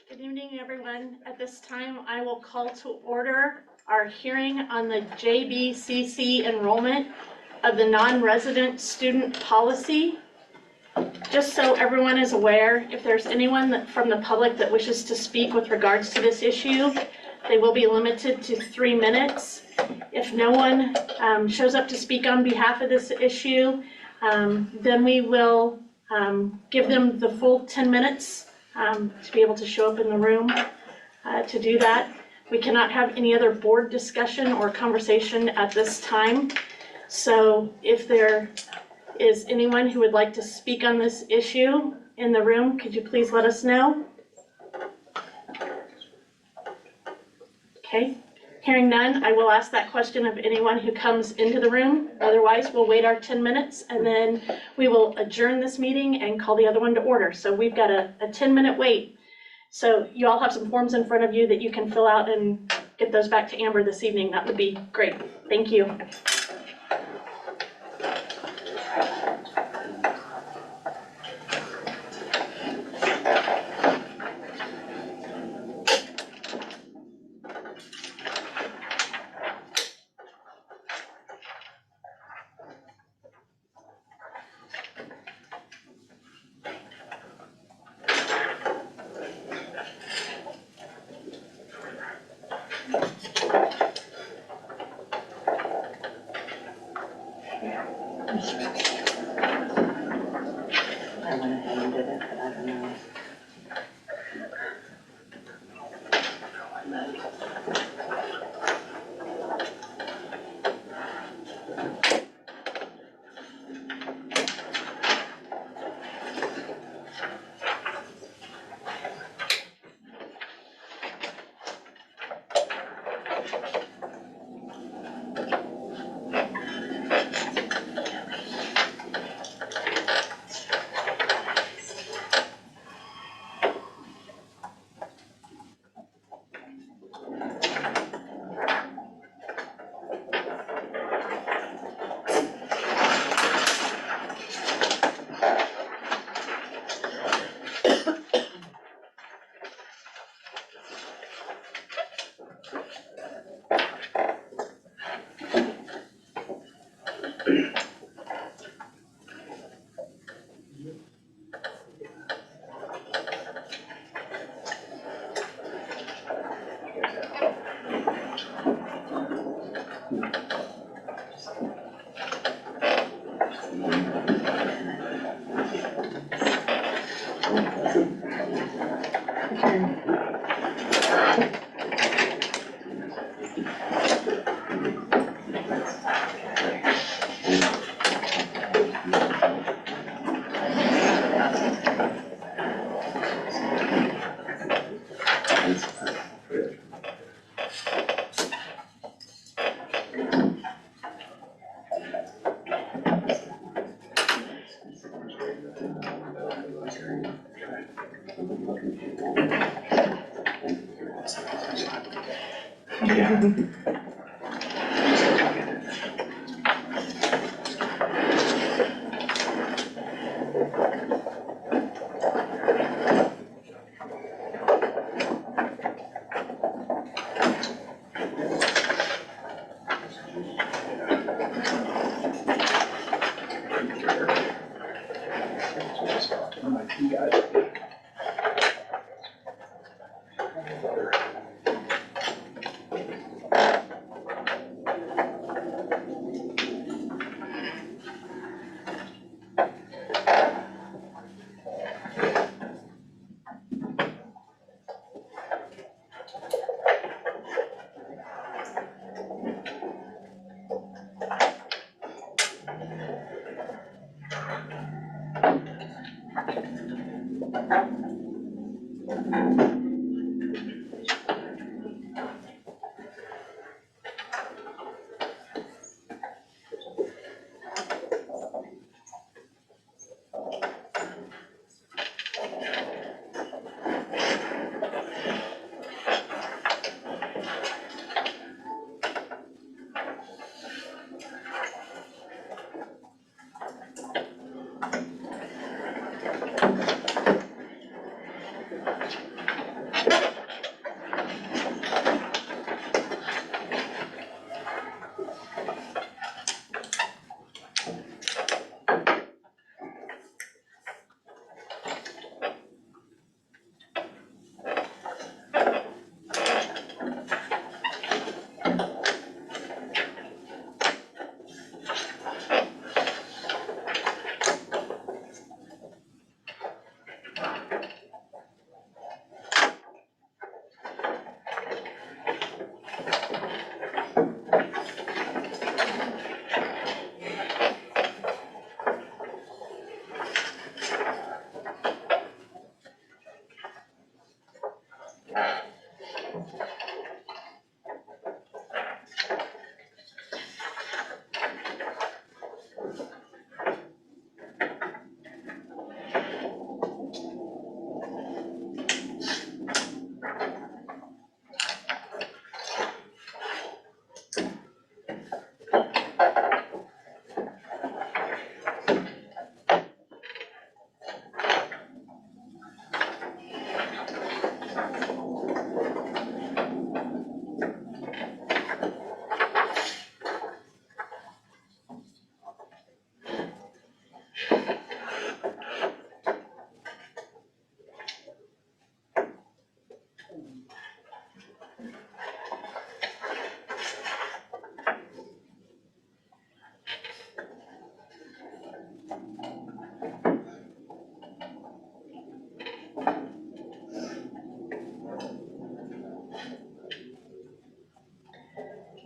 Good evening, everyone. At this time, I will call to order our hearing on the JBCC enrollment of the non-resident student policy. Just so everyone is aware, if there's anyone from the public that wishes to speak with regards to this issue, they will be limited to 3 minutes. If no one shows up to speak on behalf of this issue, then we will give them the full 10 minutes to be able to show up in the room to do that. We cannot have any other board discussion or conversation at this time. So if there is anyone who would like to speak on this issue in the room, could you please let us know? Okay, hearing none, I will ask that question of anyone who comes into the room. Otherwise, we'll wait our 10 minutes and then we will adjourn this meeting and call the other one to order. So we've got a 10-minute wait. So you all have some forms in front of you that you can fill out and get those back to Amber this evening. That would be great. Thank you. I went ahead and did it, but I don't know.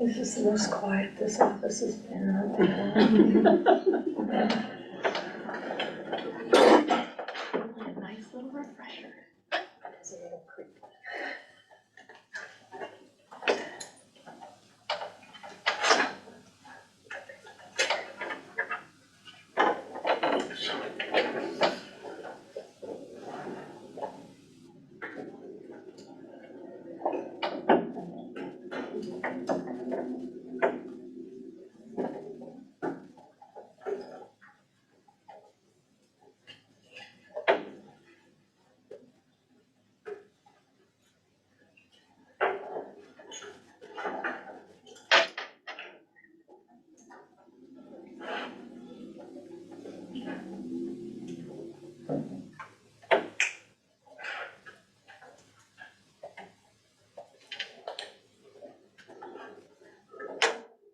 This is the most quiet this office has been. A nice little refresher. It's a little creepy.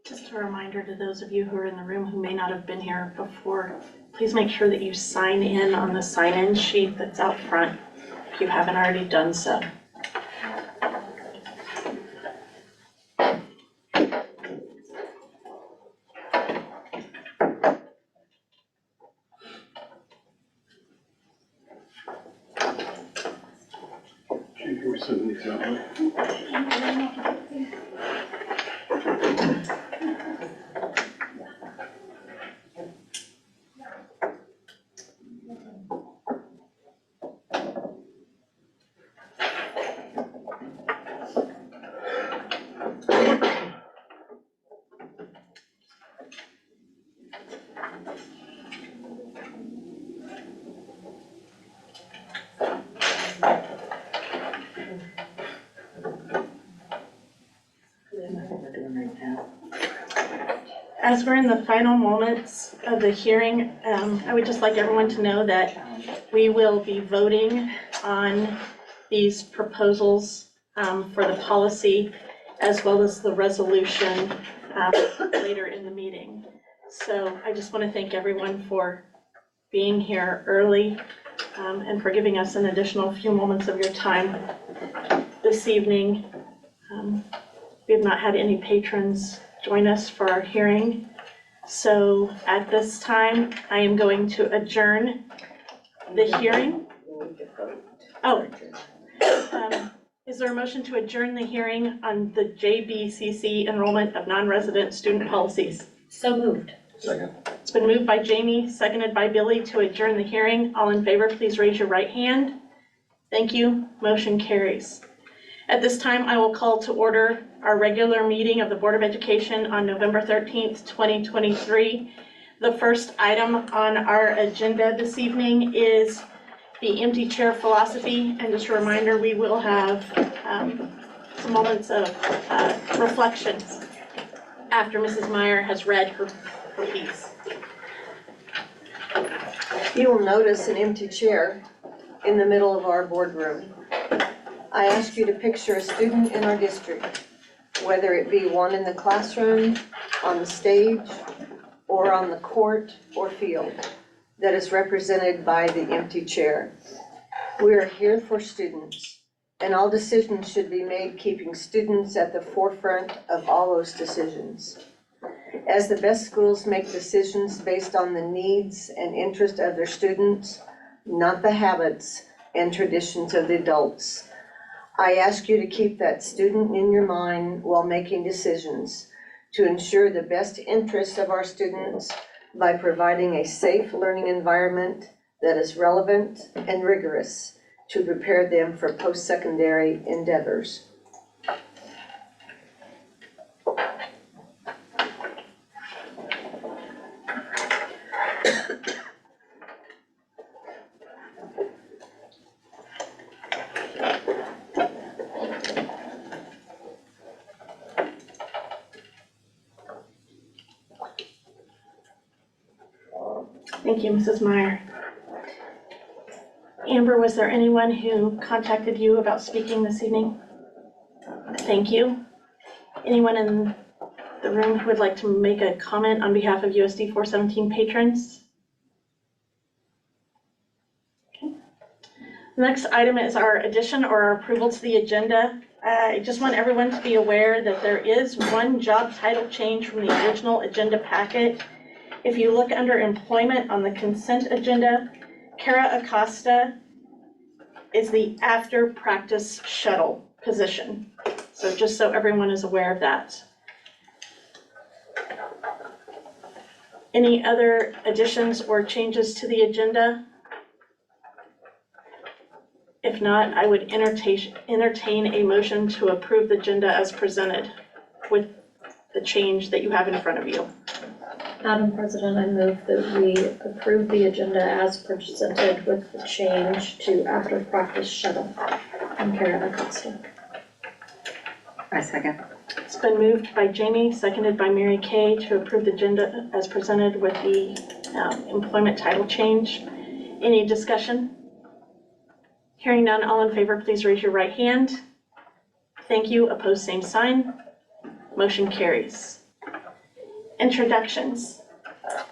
Just a reminder to those of you who are in the room who may not have been here before, please make sure that you sign in on the sign-in sheet that's out front if you haven't already done so. We're sending these out, right? As we're in the final moments of the hearing, I would just like everyone to know that we will be voting on these proposals for the policy as well as the resolution later in the meeting. So I just want to thank everyone for being here early and for giving us an additional few moments of your time this evening. We have not had any patrons join us for our hearing. So at this time, I am going to adjourn the hearing. Oh, is there a motion to adjourn the hearing on the JBCC enrollment of non-resident student policies? So moved. Second. It's been moved by Jamie, seconded by Billy to adjourn the hearing. All in favor, please raise your right hand. Thank you. Motion carries. At this time, I will call to order our regular meeting of the Board of Education on November 13th, 2023. The first item on our agenda this evening is the empty chair philosophy. And just a reminder, we will have some moments of reflection after Mrs. Meyer has read her piece. You will notice an empty chair in the middle of our boardroom. I ask you to picture a student in our district, whether it be one in the classroom, on the stage, or on the court or field, that is represented by the empty chair. We are here for students, and all decisions should be made keeping students at the forefront of all those decisions. As the best schools make decisions based on the needs and interest of their students, not the habits and traditions of the adults, I ask you to keep that student in your mind while making decisions to ensure the best interests of our students by providing a safe learning environment that is relevant and rigorous to prepare them for post-secondary endeavors. Thank you, Mrs. Meyer. Amber, was there anyone who contacted you about speaking this evening? Thank you. Anyone in the room who would like to make a comment on behalf of USD 417 patrons? Okay. The next item is our addition or our approval to the agenda I just want everyone to be aware that there is one job title change from the original agenda packet. If you look under employment on the consent agenda, Kara Acosta is the after practice shuttle position. So just so everyone is aware of that. Any other additions or changes to the agenda? If not, I would entertain a motion to approve the agenda as presented with the change that you have in front of you. Madam President, I move that we approve the agenda as presented with the change to after practice shuttle from Kara Acosta. I second. It's been moved by Jamie, seconded by Mary Kay to approve the agenda as presented with the employment title change. Any discussion? Hearing none, all in favor, please raise your right hand. Thank you. Opposed, same sign. Motion carries. Introductions.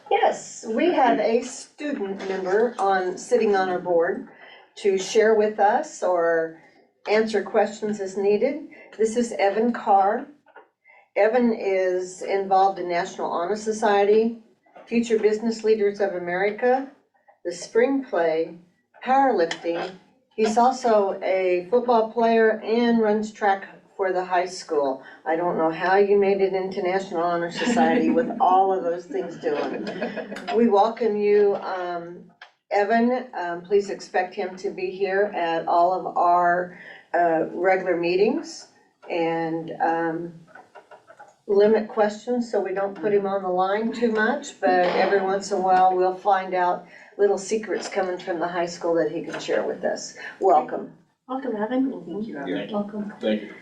Yes, we have a student member sitting on our board to share with us or answer questions as needed. This is Evan Carr. Evan is involved in National Honor Society, Future Business Leaders of America, the Spring Play, powerlifting. He's also a football player and runs track for the high school. I don't know how you made it into National Honor Society with all of those things doing. We welcome you, Evan. Please expect him to be here at all of our regular meetings and limit questions so we don't put him on the line too much, but every once in a while we'll find out little secrets coming from the high school that he can share with us. Welcome. Welcome, Evan. Thank you. Welcome. Thank you.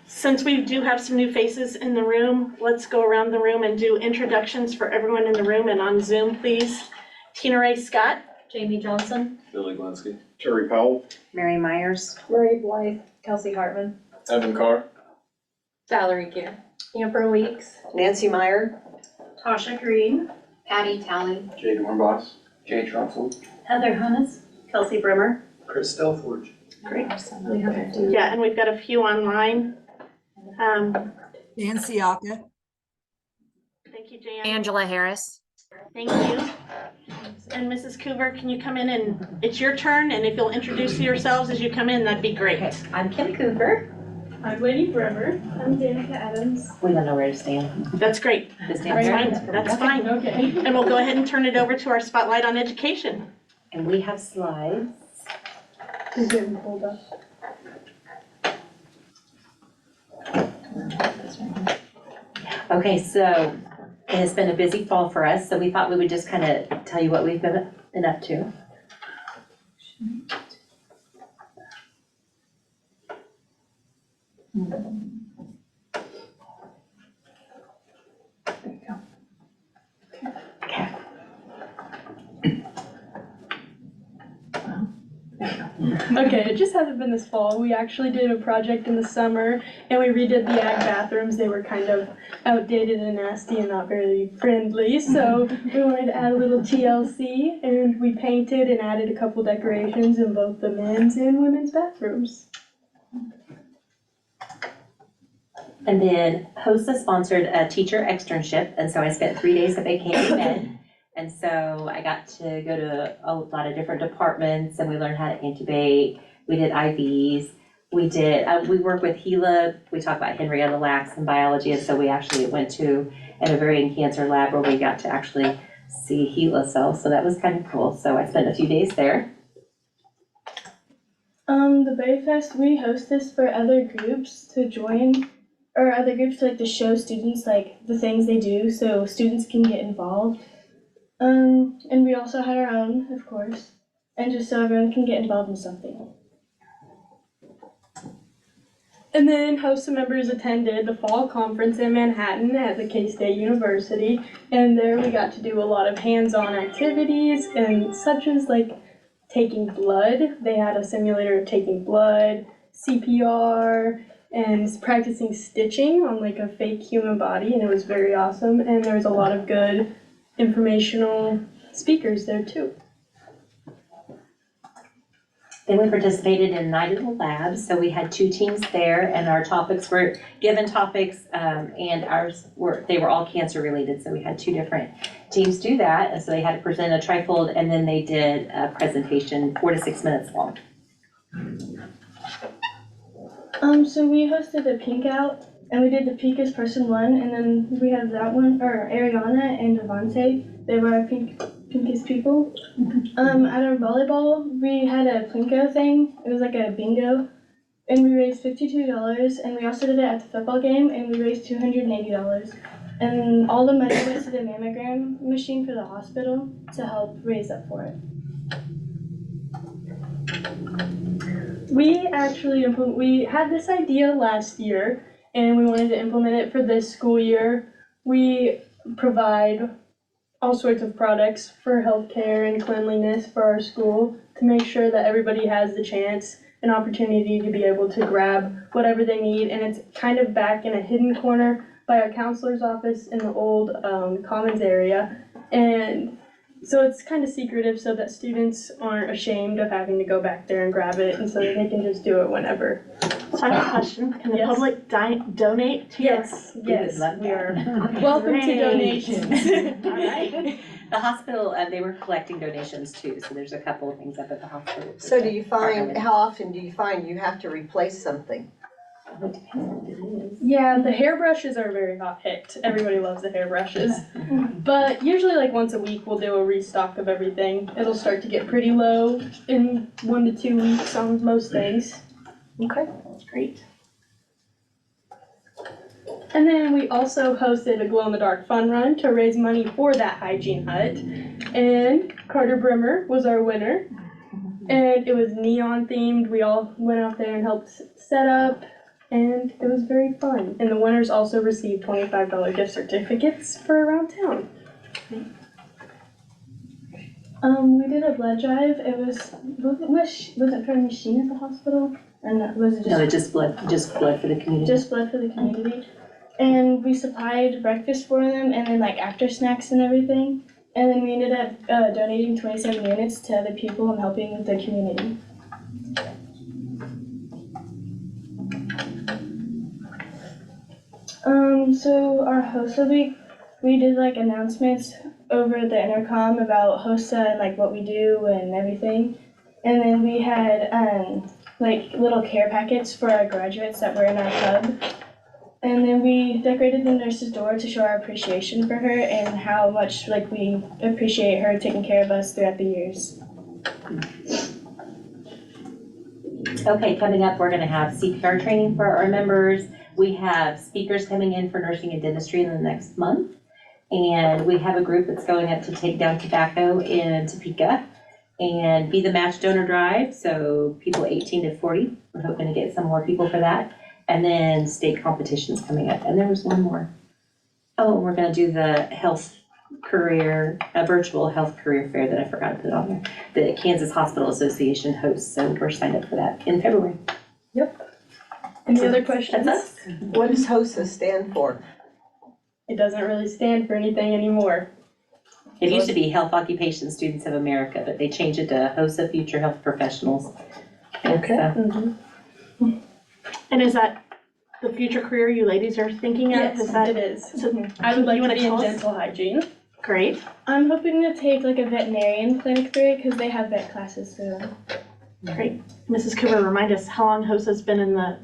Since we do have some new faces in the room, let's go around the room and do introductions for everyone in the room and on Zoom, please. Tina Ray Scott. Jamie Johnson. Billy Glinski. Terry Powell. Mary Myers. Marie Blythe. Kelsey Hartman. Evan Carr. Valerie Gear. Amber Weeks. Nancy Meyer. Tasha Green. Patty Talley, Jay Dornbos. Jay Trumpful. Heather Hunnis. Kelsey Brimmer. Chris Stelforge. Great. We have a few. Yeah, and we've got a few online. Nancy Aka. Thank you, Jan. Angela Harris. Thank you. And Mrs. Coover, can you come in and it's your turn, and if you'll introduce yourselves as you come in, that'd be great. Okay, I'm Kim Cooper. I'm Lady Brimmer. I'm Danica Adams. We don't know where to stand. That's great. This That's stand fine. That's fine. Okay. And we'll go ahead and turn it over to our spotlight on education. And we have slides. She's getting pulled up. Okay, so it has been a busy fall for us, so we thought we would just kind of tell you what we've been up to. There you go. Okay. Okay, it just hasn't been this fall. We actually did a project in the summer and we redid the ag bathrooms. They were kind of outdated and nasty and not very friendly. So we wanted to add a little TLC and we painted and added a couple decorations in both the men's and women's bathrooms. And then HOSA sponsored a teacher externship, and so I spent 3 days at Vacation Med. And so I got to go to a lot of different departments, and we learned how to intubate. We did IVs. We work with Gila. We talk about Henrietta Lacks and biology, and so we actually went to an ovarian cancer lab where we got to actually see Gila cells. So that was kind of cool. So I spent a few days there. The Bay Fest, we host this for other groups to join, or other groups to show students the things they do so students can get involved. And we also had our own, of course, and just so everyone can get involved in something. And then HOSA members attended the fall conference in Manhattan at the K-State University, and there we got to do a lot of hands-on activities, and such as taking blood. They had a simulator of taking blood, CPR, and practicing stitching on a fake human body, and it was very awesome, and there was a lot of good informational speakers there too. Then we participated in Night of the Lab, so we had 2 teams there, and our topics were given topics, and they were all cancer related, so we had 2 different teams do that, and so they had to present a trifold, and then they did a presentation 4 to 6 minutes long. So we hosted a pink out, and we did the Pinkest Person one, and then we had that one, or Ariana and Devontae, they were our pinkest people. At our volleyball, we had a Plinko thing, it was like a bingo, and we raised $52, and we also did it at the football game, and we raised $280. And all the money went to the mammogram machine for the hospital to help raise up for it. We had this idea last year, and we wanted to implement it for this school year. We provide all sorts of products for healthcare and cleanliness for our school to make sure that everybody has the chance and opportunity to be able to grab whatever they need. And it's kind of back in a hidden corner by our counselor's office in the old commons area. And so it's kind of secretive so that students aren't ashamed of having to go back there and grab it, and so that they can just do it whenever. So I have a question. Can the Yes. public donate to your? Yes, love we are that. welcome to Great. donations. All right. The hospital, they were collecting donations too, so there's a couple of things up at the hospital. So do you find, how often do you find you have to replace something? It depends on what it is. Yeah, the hairbrushes are very hot hit. Everybody loves the hairbrushes. But usually like once a week we'll do a restock of everything. It'll start to get pretty low in 1 to 2 weeks on most things. Okay. Great. And then we also hosted a glow-in-the-dark fun run to raise money for that hygiene hut. And Carter Brimmer was our winner. And it was neon themed. We all went out there and helped set up. And it was very fun. And the winners also received $25 gift certificates for around town. We did a blood drive. It was it for a machine at the hospital? And was it just? No, just blood for the community. Just blood for the community. And we supplied breakfast for them and then like after snacks and everything. And then we ended up donating 27 units to other people and helping with the community. So our HOSA week, we did like announcements over the intercom about HOSA and like what we do and everything. And then we had like little care packets for our graduates that were in our hub. And then we decorated the nurse's door to show our appreciation for her and how much like we appreciate her taking care of us throughout the years. Okay, coming up, we're gonna have CPR training for our members. We have speakers coming in for nursing and dentistry in the next month. And we have a group that's going up to take down tobacco in Topeka and be the match donor drive. So people 18 to 40, we're hoping to get some more people for that. And then state competitions coming up. And there was one more. Oh, and we're gonna do the virtual health career fair that I forgot to put on there. The Kansas Hospital Association hosts, so we're signed up for that in February. Any other questions? That's us. What does HOSA stand for? It doesn't really stand for anything anymore. It used to be Health Occupation Students of America, but they changed it to HOSA Future Health Professionals. Okay. So, And is that the future career you ladies are thinking of? Yes, Is that it is. so? I would like You to wanna be in tell us? dental hygiene. Great. I'm hoping to take like a veterinarian clinic through it because they have vet classes through them. Great. Mrs. Cooper, remind us how long HOSA's been in the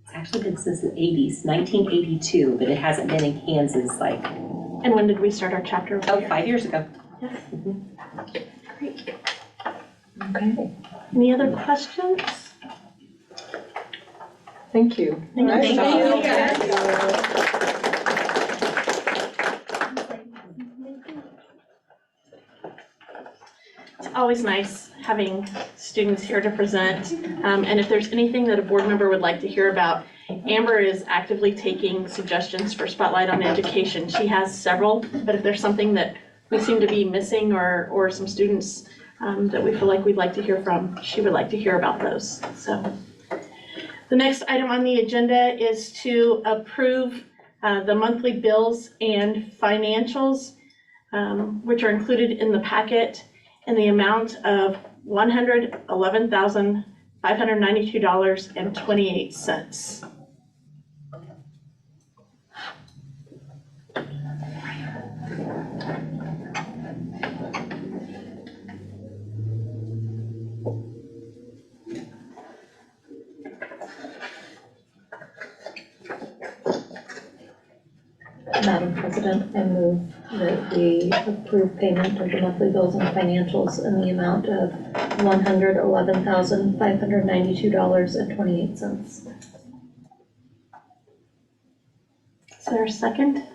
it's actually been since the 80s, 1982, but it hasn't been in Kansas like, and when did we start our chapter over here? 5 years ago. Yes. Great. Okay. Any other questions? Thank you. Thank you. Nice Thank job. you. It's always nice having students here to present. And if there's anything that a board member would like to hear about, Amber is actively taking suggestions for Spotlight on Education. She has several, but if there's something that we seem to be missing or some students that we feel like we'd like to hear from, she would like to hear about those. So the next item on the agenda is to approve the monthly bills and financials, which are included in the packet in the amount of $111,592.28. Madam President, I move that we approve payment of the monthly bills and financials in the amount of $111,592.28. Is there a second?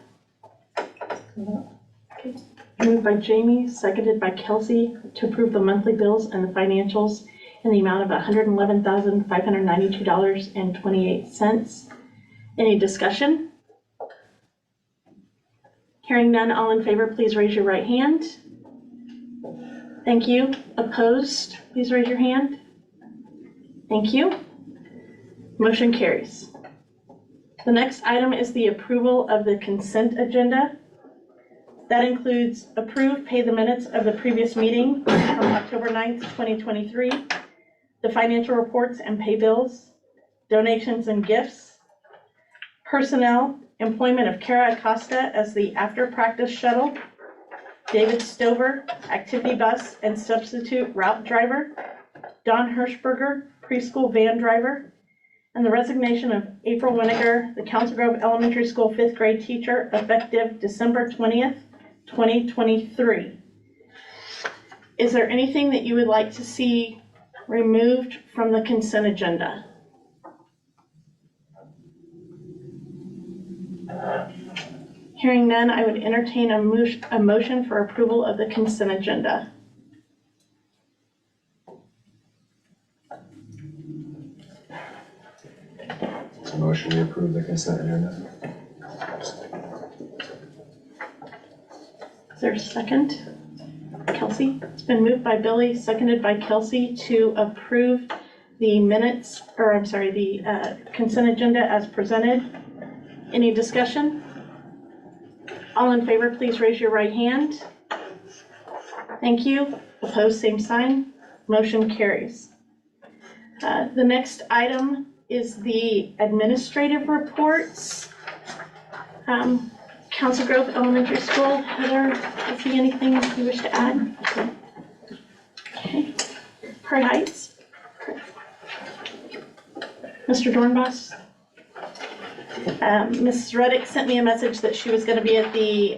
Okay. Moved by Jamie, seconded by Kelsey to approve the monthly bills and the financials in the amount of $111,592.28. Any discussion? Hearing none, all in favor, please raise your right hand. Thank you. Opposed, please raise your hand. Thank you. Motion carries. The next item is the approval of the consent agenda. That includes approve, pay the minutes of the previous meeting from October 9th, 2023, the financial reports and pay bills, donations and gifts, personnel, employment of Kara Acosta as the after-practice shuttle, David Stover, activity bus and substitute route driver, Don Hirschberger, preschool van driver, and the resignation of April Winiger, the Council Grove Elementary School 5th grade teacher, effective December 20th, 2023. Is there anything that you would like to see removed from the consent agenda? Hearing none, I would entertain a motion for approval of the consent agenda. Motion to approve the consent agenda. Is there a second? Kelsey? It's been moved by Billy, seconded by Kelsey to approve the minutes, or I'm sorry, the consent agenda as presented. Any discussion? All in favor, please raise your right hand. Thank you. Opposed, same sign. Motion carries. The next item is the administrative reports. Council Grove Elementary School, Heather, is there anything you wish to add? Okay. Prairie Heights? Mr. Dornbos? Mrs. Reddick sent me a message that she was going to be at the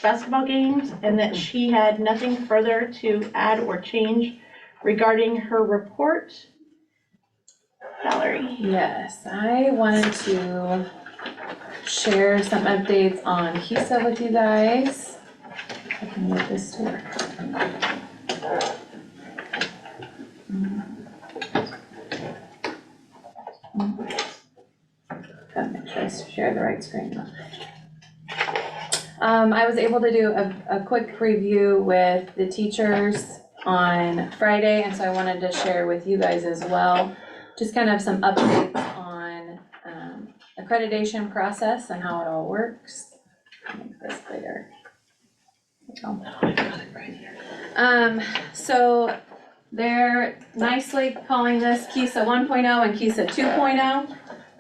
basketball games and that she had nothing further to add or change regarding her report. Valerie. Yes, I wanted to share some updates on HISA with you guys. I can move this to work. Gotta make sure I share the right screen. I was able to do a quick review with the teachers on Friday, and so I wanted to share with you guys as well. Just kind of some updates on accreditation process and how it all works. Make this bigger. Oh, I got it right here. So they're nicely calling this KISA 1.0 and KISA 2.0.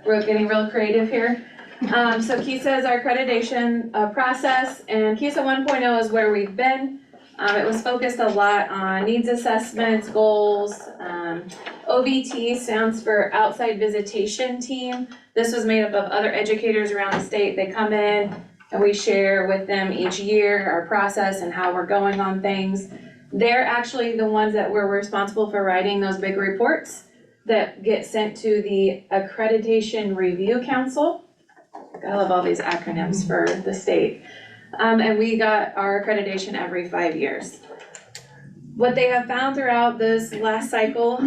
We're getting real creative here. So KISA is our accreditation process, and KISA 1.0 is where we've been. It was focused a lot on needs assessments, goals. OVT stands for Outside Visitation Team. This was made up of other educators around the state. They come in and we share with them each year our process and how we're going on things. They're actually the ones that were responsible for writing those big reports that get sent to the Accreditation Review Council. I love all these acronyms for the state. And we got our accreditation every 5 years. What they have found throughout this last cycle,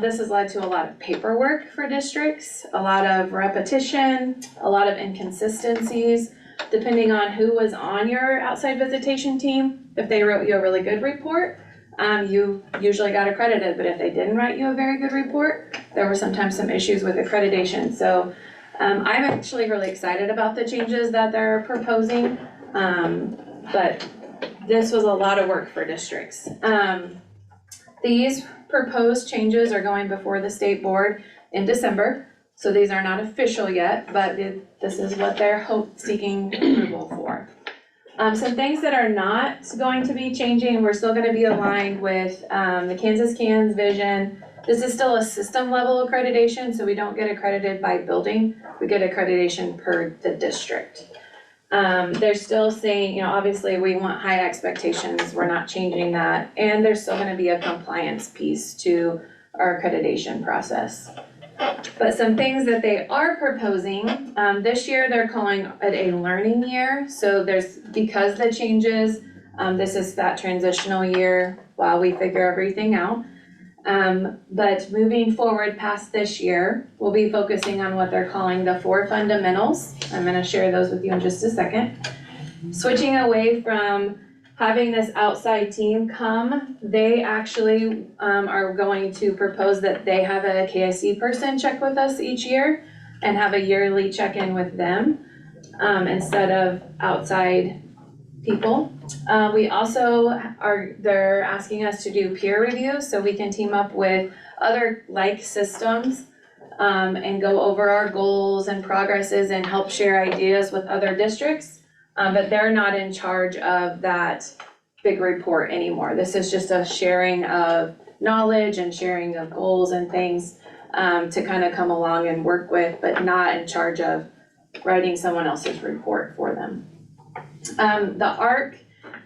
this has led to a lot of paperwork for districts, a lot of repetition, a lot of inconsistencies, depending on who was on your outside visitation team. If they wrote you a really good report, you usually got accredited, but if they didn't write you a very good report, there were sometimes some issues with accreditation. So I'm actually really excited about the changes that they're proposing, but this was a lot of work for districts. These proposed changes are going before the state board in December, so these are not official yet, but this is what they're seeking approval for. Some things that are not going to be changing, we're still gonna be aligned with, the Kansas CANS vision. This is still a system level accreditation, so we don't get accredited by building, we get accreditation per the district. They're still saying, you know, obviously we want high expectations, we're not changing that, and there's still gonna be a compliance piece to our accreditation process. But some things that they are proposing, this year they're calling it a learning year, so because the changes, this is that transitional year while we figure everything out. But moving forward past this year, we'll be focusing on what they're calling the 4 fundamentals. I'm gonna share those with you in just a second. Switching away from having this outside team come, they actually are going to propose that they have a KIC person check with us each year and have a yearly check-in with them instead of outside people. We also they're asking us to do peer review so we can team up with other like systems and go over our goals and progresses and help share ideas with other districts. But they're not in charge of that big report anymore. This is just a sharing of knowledge and sharing of goals and things to kind of come along and work with, but not in charge of writing someone else's report for them. The ARC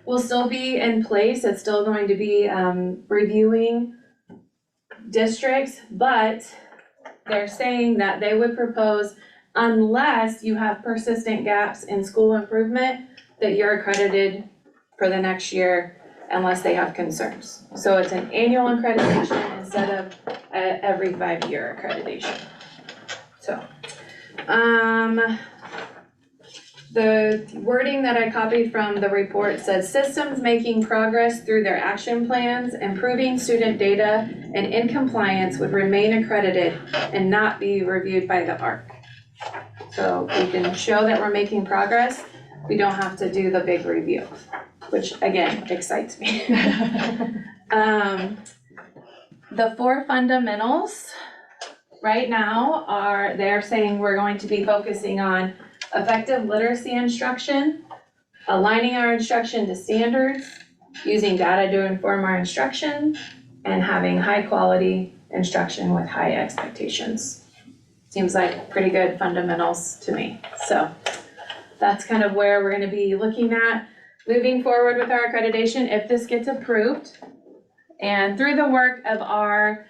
will still be in place. It's still going to be reviewing districts, but they're saying that they would propose, unless you have persistent gaps in school improvement, that you're accredited for the next year unless they have concerns. So it's an annual accreditation instead of every 5-year accreditation. So, the wording that I copied from the report said systems making progress through their action plans, improving student data, and in compliance would remain accredited and not be reviewed by the ARC. So we can show that we're making progress, we don't have to do the big review, which again, excites me. The 4 fundamentals right now they're saying we're going to be focusing on effective literacy instruction, aligning our instruction to standards, using data to inform our instruction, and having high quality instruction with high expectations. Seems like pretty good fundamentals to me. So that's kind of where we're gonna be looking at moving forward with our accreditation if this gets approved. And through the work of our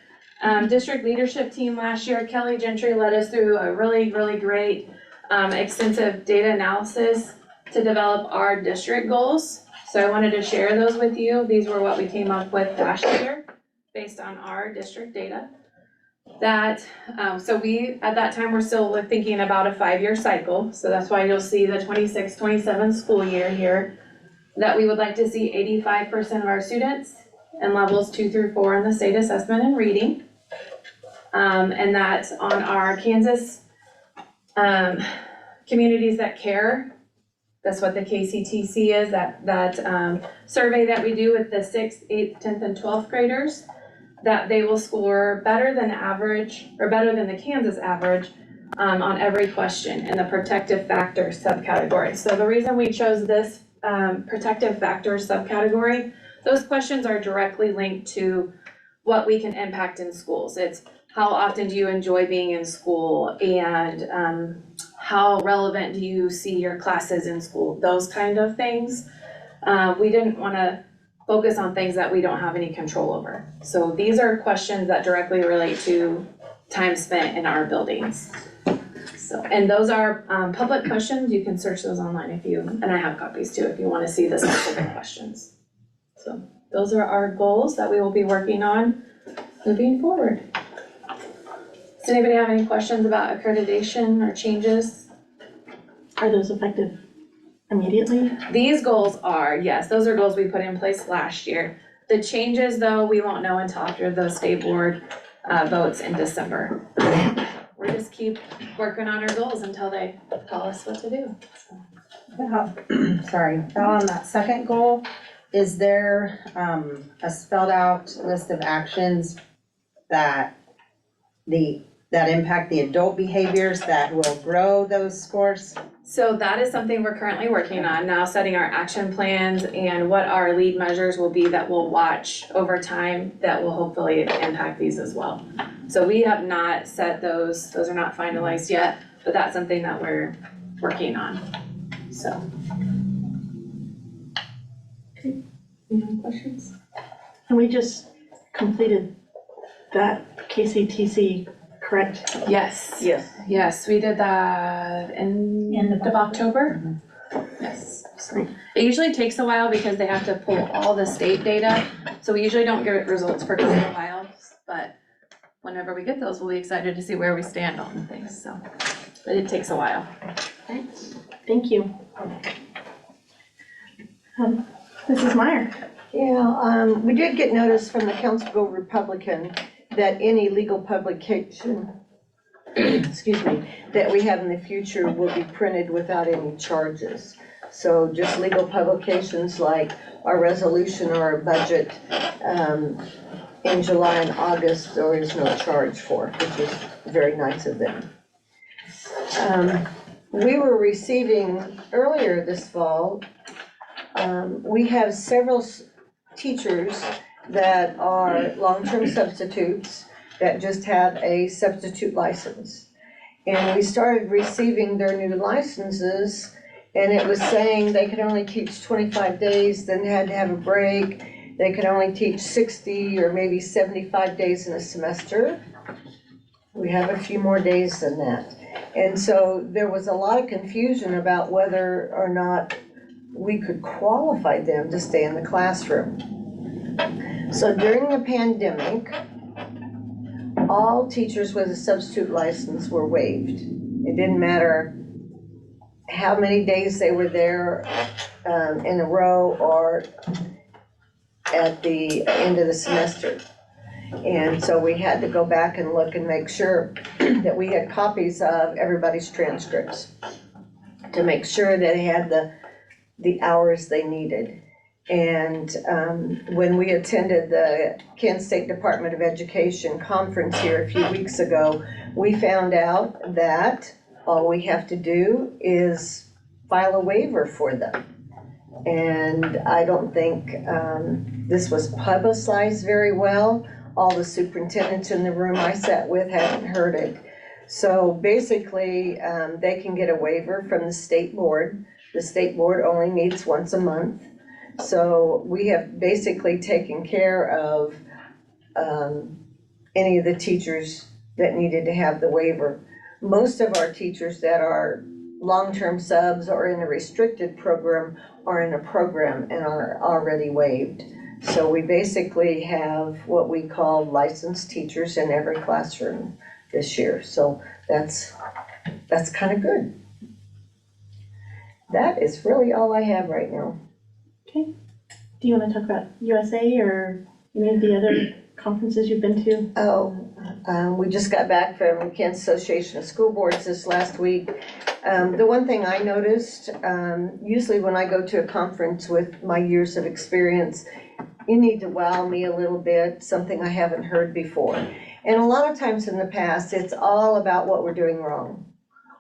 district leadership team last year, Kelly Gentry led us through a really, really great extensive data analysis to develop our district goals. So I wanted to share those with you. These were what we came up with last year based on our district data. So we, at that time, we're still thinking about a 5-year cycle. So that's why you'll see the 26-27 school year here, that we would like to see 85% of our students in levels 2 through 4 in the state assessment in reading. And that on our Kansas Communities That Care, that's what the KCTC is, that survey that we do with the 6th, 8th, 10th, and 12th graders, that they will score better than average, or better than the Kansas average on every question in the protective factor subcategory. So the reason we chose this protective factor subcategory, those questions are directly linked to what we can impact in schools. It's how often do you enjoy being in school, and how relevant do you see your classes in school, those kind of things. We didn't want to focus on things that we don't have any control over. So these are questions that directly relate to time spent in our buildings. So, and those are public questions. You can search those online and I have copies too if you want to see the specific questions. So those are our goals that we will be working on moving forward. Does anybody have any questions about accreditation or changes? Are those effective immediately? These goals are, yes, those are goals we put in place last year. The changes, though, we won't know until after the state board votes in December. We just keep working on our goals until they tell us what to do. Sorry, on that second goal, is there, a spelled out list of actions that impact the adult behaviors that will grow those scores? So that is something we're currently working on now, setting our action plans and what our lead measures will be that we'll watch over time that will hopefully impact these as well. So we have not set those are not finalized yet, but that's something that we're working on, so. Okay, any other questions? And we just completed that KCTC, correct? Yes. Yes. Yes, we did that in end of October. Yes, so it usually takes a while because they have to pull all the state data, so we usually don't get results for quite a while, but whenever we get those, we'll be excited to see where we stand on things, so. But it takes a while. Thank you. Mrs. Meyer? Yeah, we did get notice from the Councilville Republican that any legal publication, excuse me, that we have in the future will be printed without any charges. So just legal publications like our resolution or our budget, in July and August, there is no charge for, which is very nice of them. We were receiving earlier this fall, we have several teachers that are long-term substitutes that just have a substitute license. And we started receiving their new licenses, and it was saying they could only teach 25 days, then had to have a break. They could only teach 60 or maybe 75 days in a semester. We have a few more days than that. And so there was a lot of confusion about whether or not we could qualify them to stay in the classroom. So during the pandemic, all teachers with a substitute license were waived. It didn't matter how many days they were there in a row or at the end of the semester. And so we had to go back and look and make sure that we had copies of everybody's transcripts to make sure that they had the hours they needed. And when we attended the Kansas State Department of Education conference here a few weeks ago, we found out that all we have to do is file a waiver for them. And I don't think this was publicized very well. All the superintendents in the room I sat with hadn't heard it. So basically, they can get a waiver from the state board. The state board only meets once a month. So we have basically taken care of any of the teachers that needed to have the waiver. Most of our teachers that are long-term subs or in a restricted program are in a program and are already waived. So we basically have what we call licensed teachers in every classroom this year. So that's kind of good. That is really all I have right now. Okay. Do you want to talk about USA or any of the other conferences you've been to? We just got back from Kansas Association of School Boards this last week. The one thing I noticed, usually when I go to a conference with my years of experience, you need to wow me a little bit, something I haven't heard before. And a lot of times in the past, it's all about what we're doing wrong,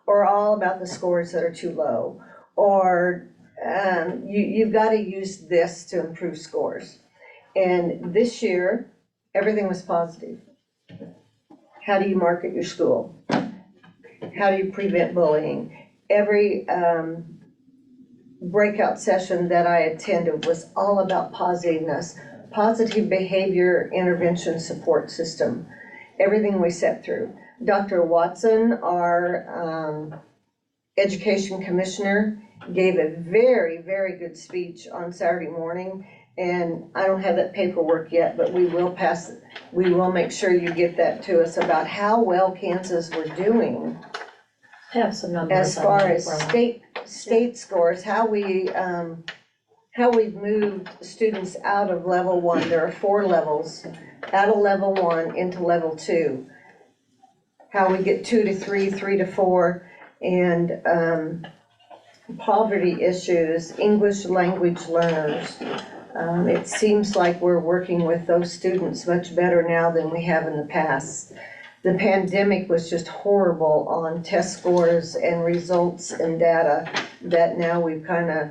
or all about the scores that are too low, or you've got to use this to improve scores. And this year, everything was positive. How do you market your school? How do you prevent bullying? Every breakout session that I attended was all about positiveness, positive behavior intervention support system, everything we set through. Dr. Watson, our education commissioner, gave a very, very good speech on Saturday morning. And I don't have that paperwork yet, but we will make sure you get that to us about how well Kansas were doing I have some numbers. as far as state scores, how we've moved students out of level 1. There are 4 levels, out of level 1 into level 2. How we get 2 to 3, 3 to 4, and poverty issues, English language learners, It seems like we're working with those students much better now than we have in the past. The pandemic was just horrible on test scores and results and data, that now we've kind of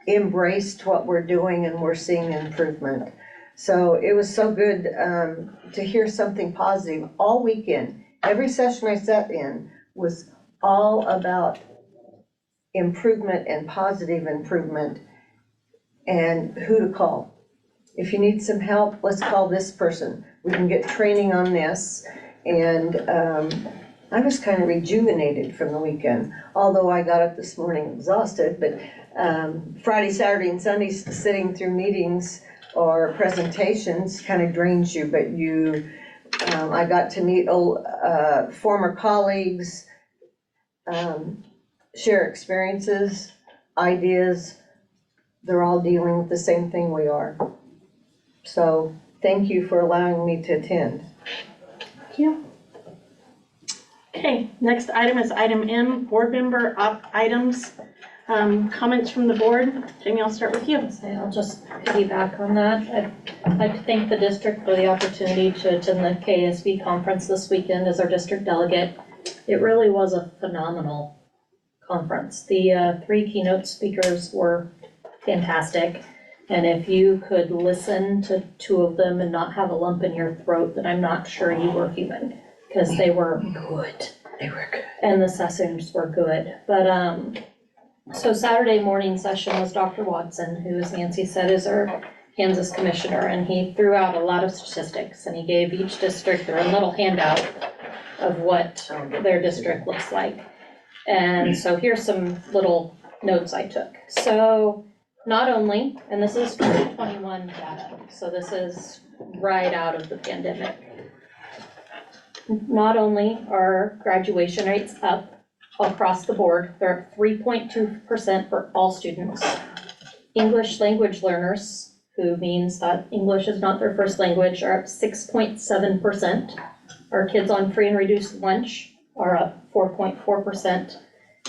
embraced what we're doing and we're seeing improvement. So it was so good to hear something positive all weekend. Every session I sat in was all about improvement and positive improvement and who to call. If you need some help, let's call this person. We can get training on this. And I was kind of rejuvenated from the weekend, although I got up this morning exhausted. But Friday, Saturday, and Sunday sitting through meetings or presentations kind of drains you. But I got to meet old former colleagues, share experiences, ideas. They're all dealing with the same thing we are. So thank you for allowing me to attend. Thank you. Okay, next item is item M, board member items. Comments from the board. Jamie, I'll start with you. So I'll just piggyback on that. I'd like to thank the district for the opportunity to attend the KSB conference this weekend as our district delegate. It really was a phenomenal conference. The 3 keynote speakers were fantastic. And if you could listen to 2 of them and not have a lump in your throat, then I'm not sure you were human, because they were good. They were good. And the sessions were good. But so Saturday morning session was Dr. Watson, who, as Nancy said, is our Kansas commissioner, and he threw out a lot of statistics, and he gave each district their own little handout of what their district looks like. And so here's some little notes I took. So not only, and this is 2021 data, so this is right out of the pandemic. Not only are graduation rates up across the board, they're up 3.2% for all students. English language learners, who means that English is not their first language, are up 6.7%. Our kids on free and reduced lunch are up 4.4%,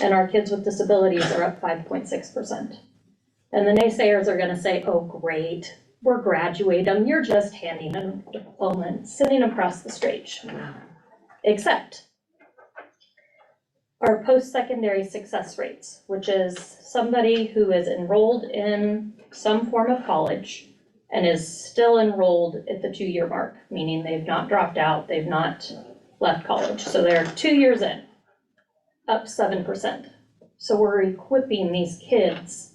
and our kids with disabilities are up 5.6%. And the naysayers are gonna say, oh, great, we're graduating, you're just handing them a diploma and sitting across the stage. Except our post-secondary success rates, which is somebody who is enrolled in some form of college and is still enrolled at the 2-year mark, meaning they've not dropped out, they've not left college. So they're 2 years in, up 7%. So we're equipping these kids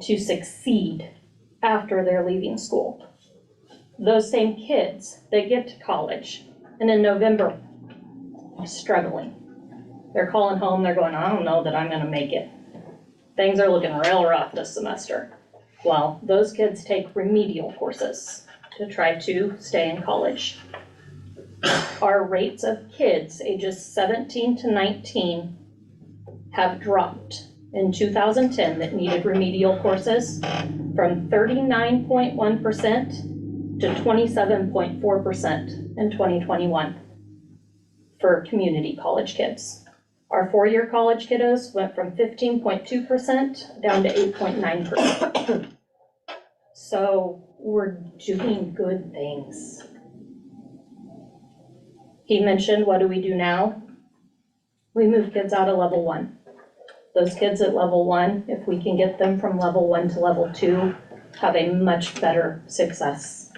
to succeed after they're leaving school. Those same kids, they get to college, and in November, struggling. They're calling home, they're going, I don't know that I'm gonna make it. Things are looking real rough this semester. Well, those kids take remedial courses to try to stay in college. Our rates of kids ages 17 to 19 have dropped in 2010 that needed remedial courses from 39.1% to 27.4% in 2021 for community college kids. Our 4-year college kiddos went from 15.2% down to 8.9%. So we're doing good things. He mentioned, what do we do now? We move kids out of level 1. Those kids at level 1, if we can get them from level 1 to level 2, have a much better success.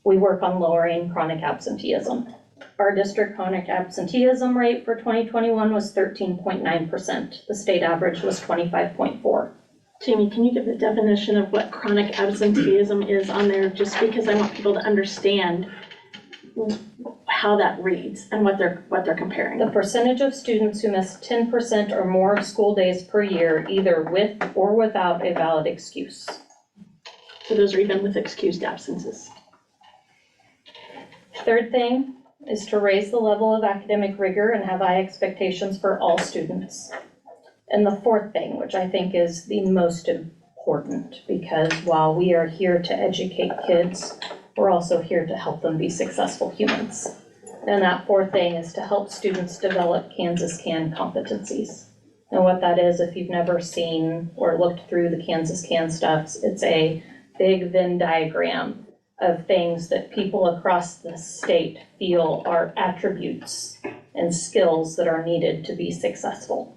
We work on lowering chronic absenteeism. Our district chronic absenteeism rate for 2021 was 13.9%. The state average was 25.4%. Jamie, can you give the definition of what chronic absenteeism is on there, just because I want people to understand how that reads and what they're comparing. The percentage of students who miss 10% or more of school days per year, either with or without a valid excuse. So those are even with excused absences. Third thing is to raise the level of academic rigor and have high expectations for all students. And the fourth thing, which I think is the most important, because while we are here to educate kids, we're also here to help them be successful humans. And that fourth thing is to help students develop Kansas Can competencies. And what that is, if you've never seen or looked through the Kansas Can stuffs, it's a big Venn diagram of things that people across the state feel are attributes and skills that are needed to be successful.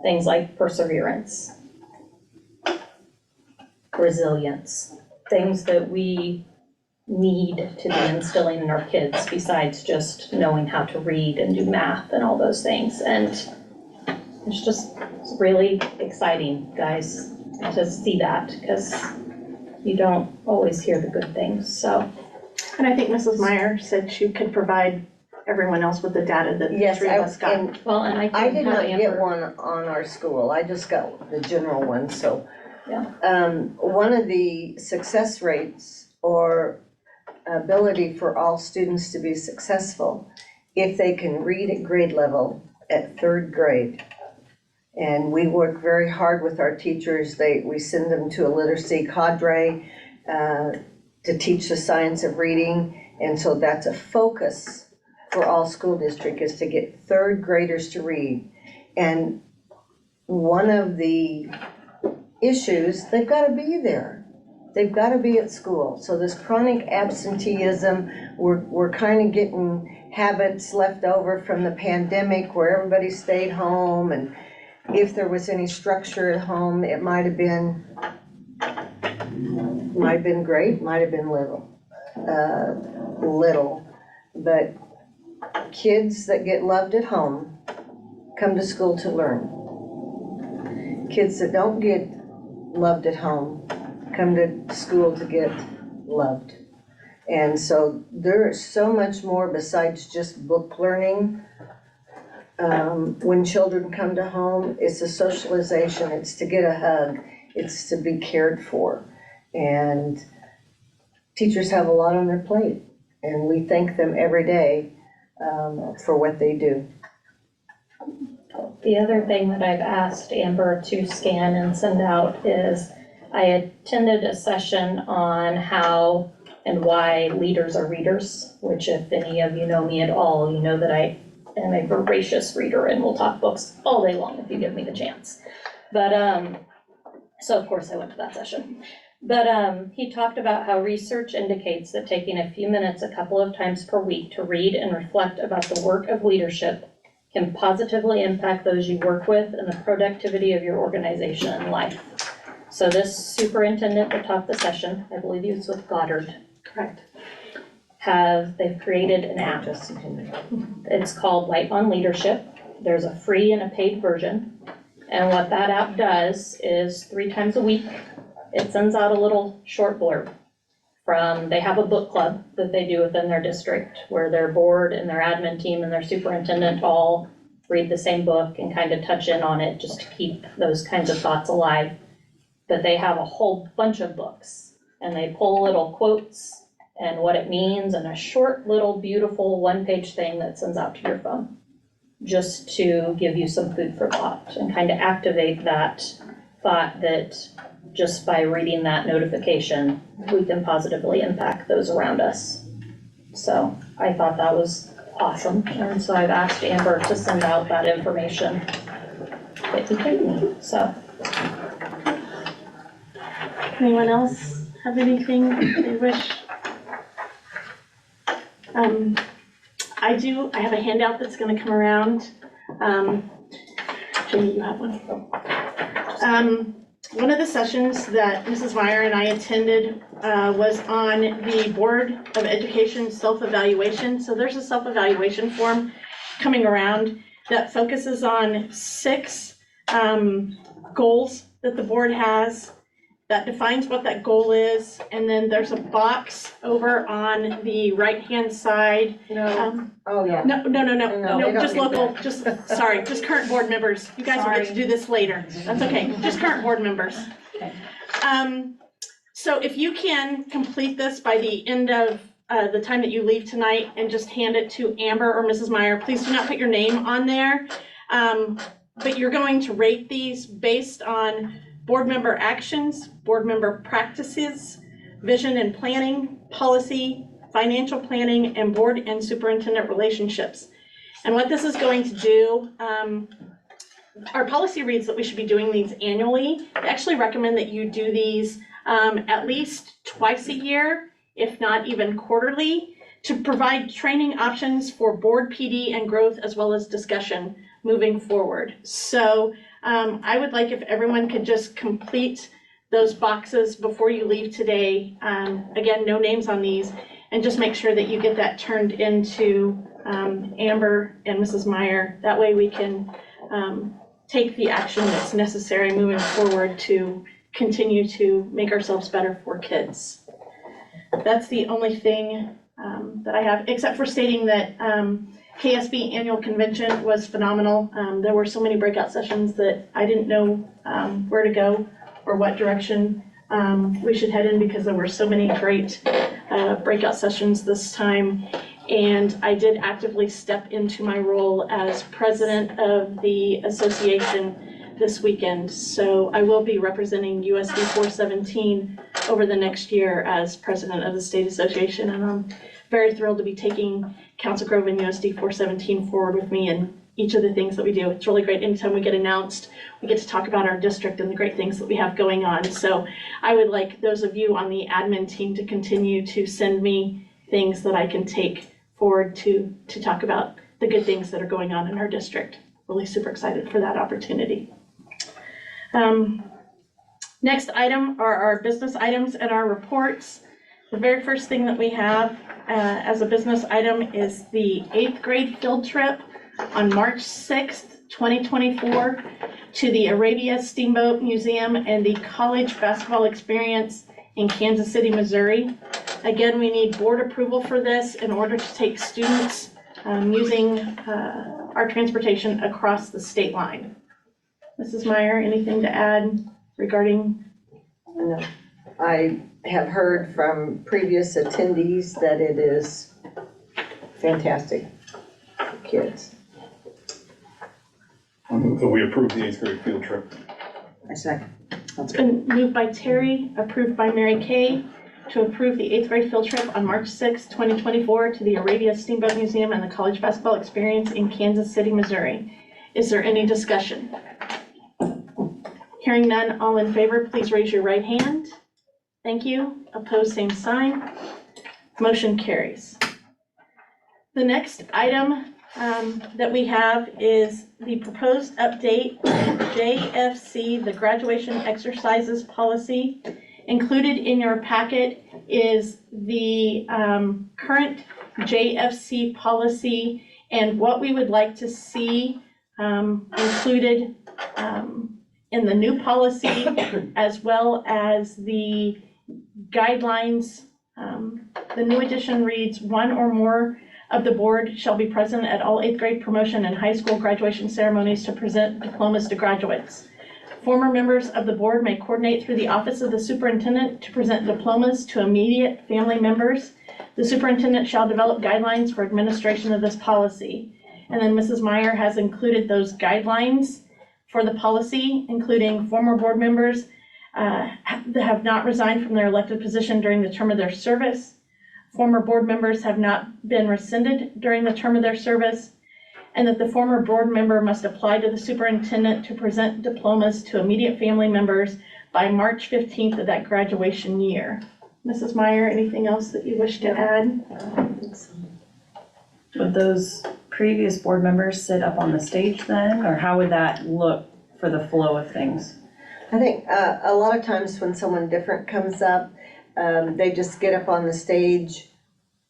Things like perseverance, resilience, things that we need to be instilling in our kids besides just knowing how to read and do math and all those things. And it's really exciting, guys, to see that, because you don't always hear the good things, so. And I think Mrs. Meyer said she could provide everyone else with the data that the Yes, three of us got. and Well, and I can did have not get Amber. one on our school, I just got the general one, so. Yeah. One of the success rates or ability for all students to be successful, if they can read at grade level at 3rd grade. And we work very hard with our teachers, we send them to a literacy cadre to teach the science of reading, and so that's a focus for all school district, is to get 3rd graders to read. And one of the issues, they've gotta be there. They've gotta be at school. So this chronic absenteeism, we're kind of getting habits left over from the pandemic where everybody stayed home, and if there was any structure at home, it might have been great, might have been little. But kids that get loved at home come to school to learn. Kids that don't get loved at home come to school to get loved. And so there is so much more besides just book learning. When children come to home, it's a socialization, it's to get a hug, it's to be cared for. And teachers have a lot on their plate, and we thank them every day for what they do. The other thing that I've asked Amber to scan and send out is, I attended a session on how and why leaders are readers, which if any of you know me at all, you know that I am a voracious reader and will talk books all day long if you give me the chance. But, so of course I went to that session. But he talked about how research indicates that taking a few minutes a couple of times per week to read and reflect about the work of leadership can positively impact those you work with and the productivity of your organization and life. So this superintendent that taught the session, I believe he was with Goddard. Correct. They've created an app. It's called Light on Leadership. There's a free and a paid version. And what that app does is 3 times a week, it sends out a little short blurb they have a book club that they do within their district where their board and their admin team and their superintendent all read the same book and kind of touch in on it just to keep those kinds of thoughts alive. But they have a whole bunch of books and they pull little quotes and what it means and a short little beautiful 1-page thing that sends out to your phone just to give you some food for thought and kind of activate that thought that just by reading that notification, we can positively impact those around us. So I thought that was awesome. And so I've asked Amber to send out that information that he gave me, so. Anyone else have anything they wish? I have a handout that's gonna come around. Jamie, you have one? One of the sessions that Mrs. Meyer and I attended was on the Board of Education self-evaluation. So there's a self-evaluation form coming around that focuses on 6 goals that the board has that defines what that goal is. And then there's a box over on the right-hand side. Oh, yeah. No, they don't just need local, that. just current board members. You guys will get to do this later. That's okay, just current board members. Okay. So if you can complete this by the end of the time that you leave tonight and just hand it to Amber or Mrs. Meyer, please do not put your name on there. But you're going to rate these based on board member actions, board member practices, vision and planning, policy, financial planning, and board and superintendent relationships. And what this is going to do, our policy reads that we should be doing these annually. They actually recommend that you do these at least twice a year, if not even quarterly, to provide training options for board PD and growth as well as discussion moving forward. So I would like if everyone could just complete those boxes before you leave today. Again, no names on these, and just make sure that you get that turned into Amber and Mrs. Meyer. That way we can take the action that's necessary moving forward to continue to make ourselves better for kids. That's the only thing that I have, except for stating that KSB annual convention was phenomenal. There were so many breakout sessions that I didn't know where to go or what direction we should head in, because there were so many great breakout sessions this time. And I did actively step into my role as president of the association this weekend. So I will be representing USD 417 over the next year as president of the state association. And I'm very thrilled to be taking Council Grove and USD 417 forward with me in each of the things that we do. It's really great. Anytime we get announced, we get to talk about our district and the great things that we have going on. So I would like those of you on the admin team to continue to send me things that I can take forward to talk about the good things that are going on in our district. Really super excited for that opportunity. Next item are our business items and our reports. The very first thing that we have as a business item is the 8th grade field trip on March 6th, 2024 to the Arabia Steamboat Museum and the College Basketball Experience in Kansas City, Missouri. Again, we need board approval for this in order to take students using our transportation across the state line. Mrs. Meyer, anything to add regarding? No, I have heard from previous attendees that it is fantastic for kids. I move that we approve the 8th grade field trip. I second. It's been moved by Terry, approved by Mary Kay, to approve the 8th grade field trip on March 6, 2024 to the Arabia Steamboat Museum and the College Basketball Experience in Kansas City, Missouri. Is there any discussion? Hearing none, all in favor, please raise your right hand. Thank you. Opposed, same sign. Motion carries. The next item that we have is the proposed update to JFC, the graduation exercises policy. Included in your packet is the current JFC policy and what we would like to see included in the new policy, as well as the guidelines. The new edition reads, one or more of the board shall be present at all 8th grade promotion and high school graduation ceremonies to present diplomas to graduates. Former members of the board may coordinate through the office of the superintendent to present diplomas to immediate family members. The superintendent shall develop guidelines for administration of this policy. And then Mrs. Meyer has included those guidelines for the policy, including former board members that have not resigned from their elected position during the term of their service. Former board members have not been rescinded during the term of their service, and that the former board member must apply to the superintendent to present diplomas to immediate family members by March 15th of that graduation year. Mrs. Meyer, anything else that you wish to add? Would those previous board members sit up on the stage then, or how would that look for the flow of things? I think a lot of times when someone different comes up, they just get up on the stage,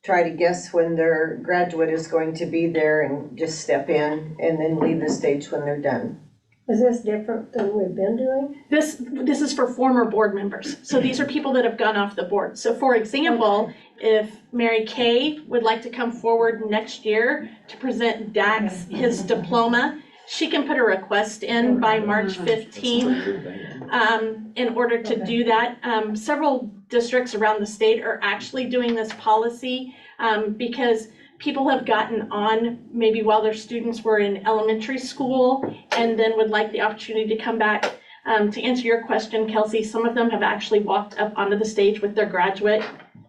try to guess when their graduate is going to be there and just step in and then leave the stage when they're done. Is this different than we've been doing? This is for former board members. So these are people that have gone off the board. So for example, if Mary Kay would like to come forward next year to present Dax his diploma, she can put a request in by March 15th in order to do that. Several districts around the state are actually doing this policy because people have gotten on maybe while their students were in elementary school and then would like the opportunity to come back. To answer your question, Kelsey, some of them have actually walked up onto the stage with their graduate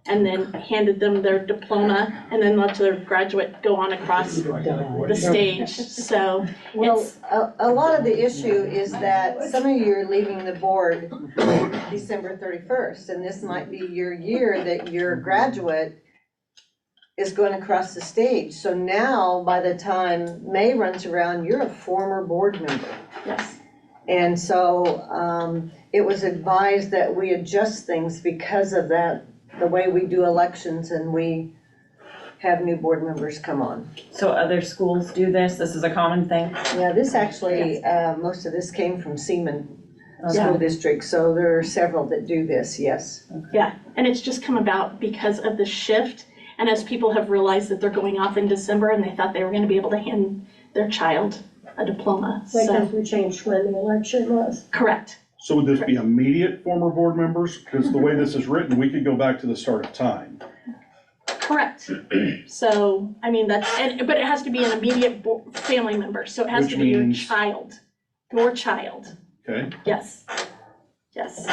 and then handed them their diploma, and then let their graduate go on across the stage, so. Well, It's- a lot of the issue is that some of you are leaving the board December 31st, and this might be your year that your graduate is going to cross the stage. So now, by the time May runs around, you're a former board member. Yes. And so it was advised that we adjust things because of that, the way we do elections and we have new board members come on. So other schools do this? This is a common thing? Yeah, this actually, most of this came from Seaman Okay. School District, so there are several that do this, yes. Yeah, and it's just come about because of the shift, and as people have realized that they're going off in December and they thought they were gonna be able to hand their child a diploma, Like so, as we changed when the election was. correct. So would this be immediate former board members? Because the way this is written, we could go back to the start of time. Correct. So, I mean, but it has to be an immediate family member, so it has Which to be your means- child, Okay? yes, yes.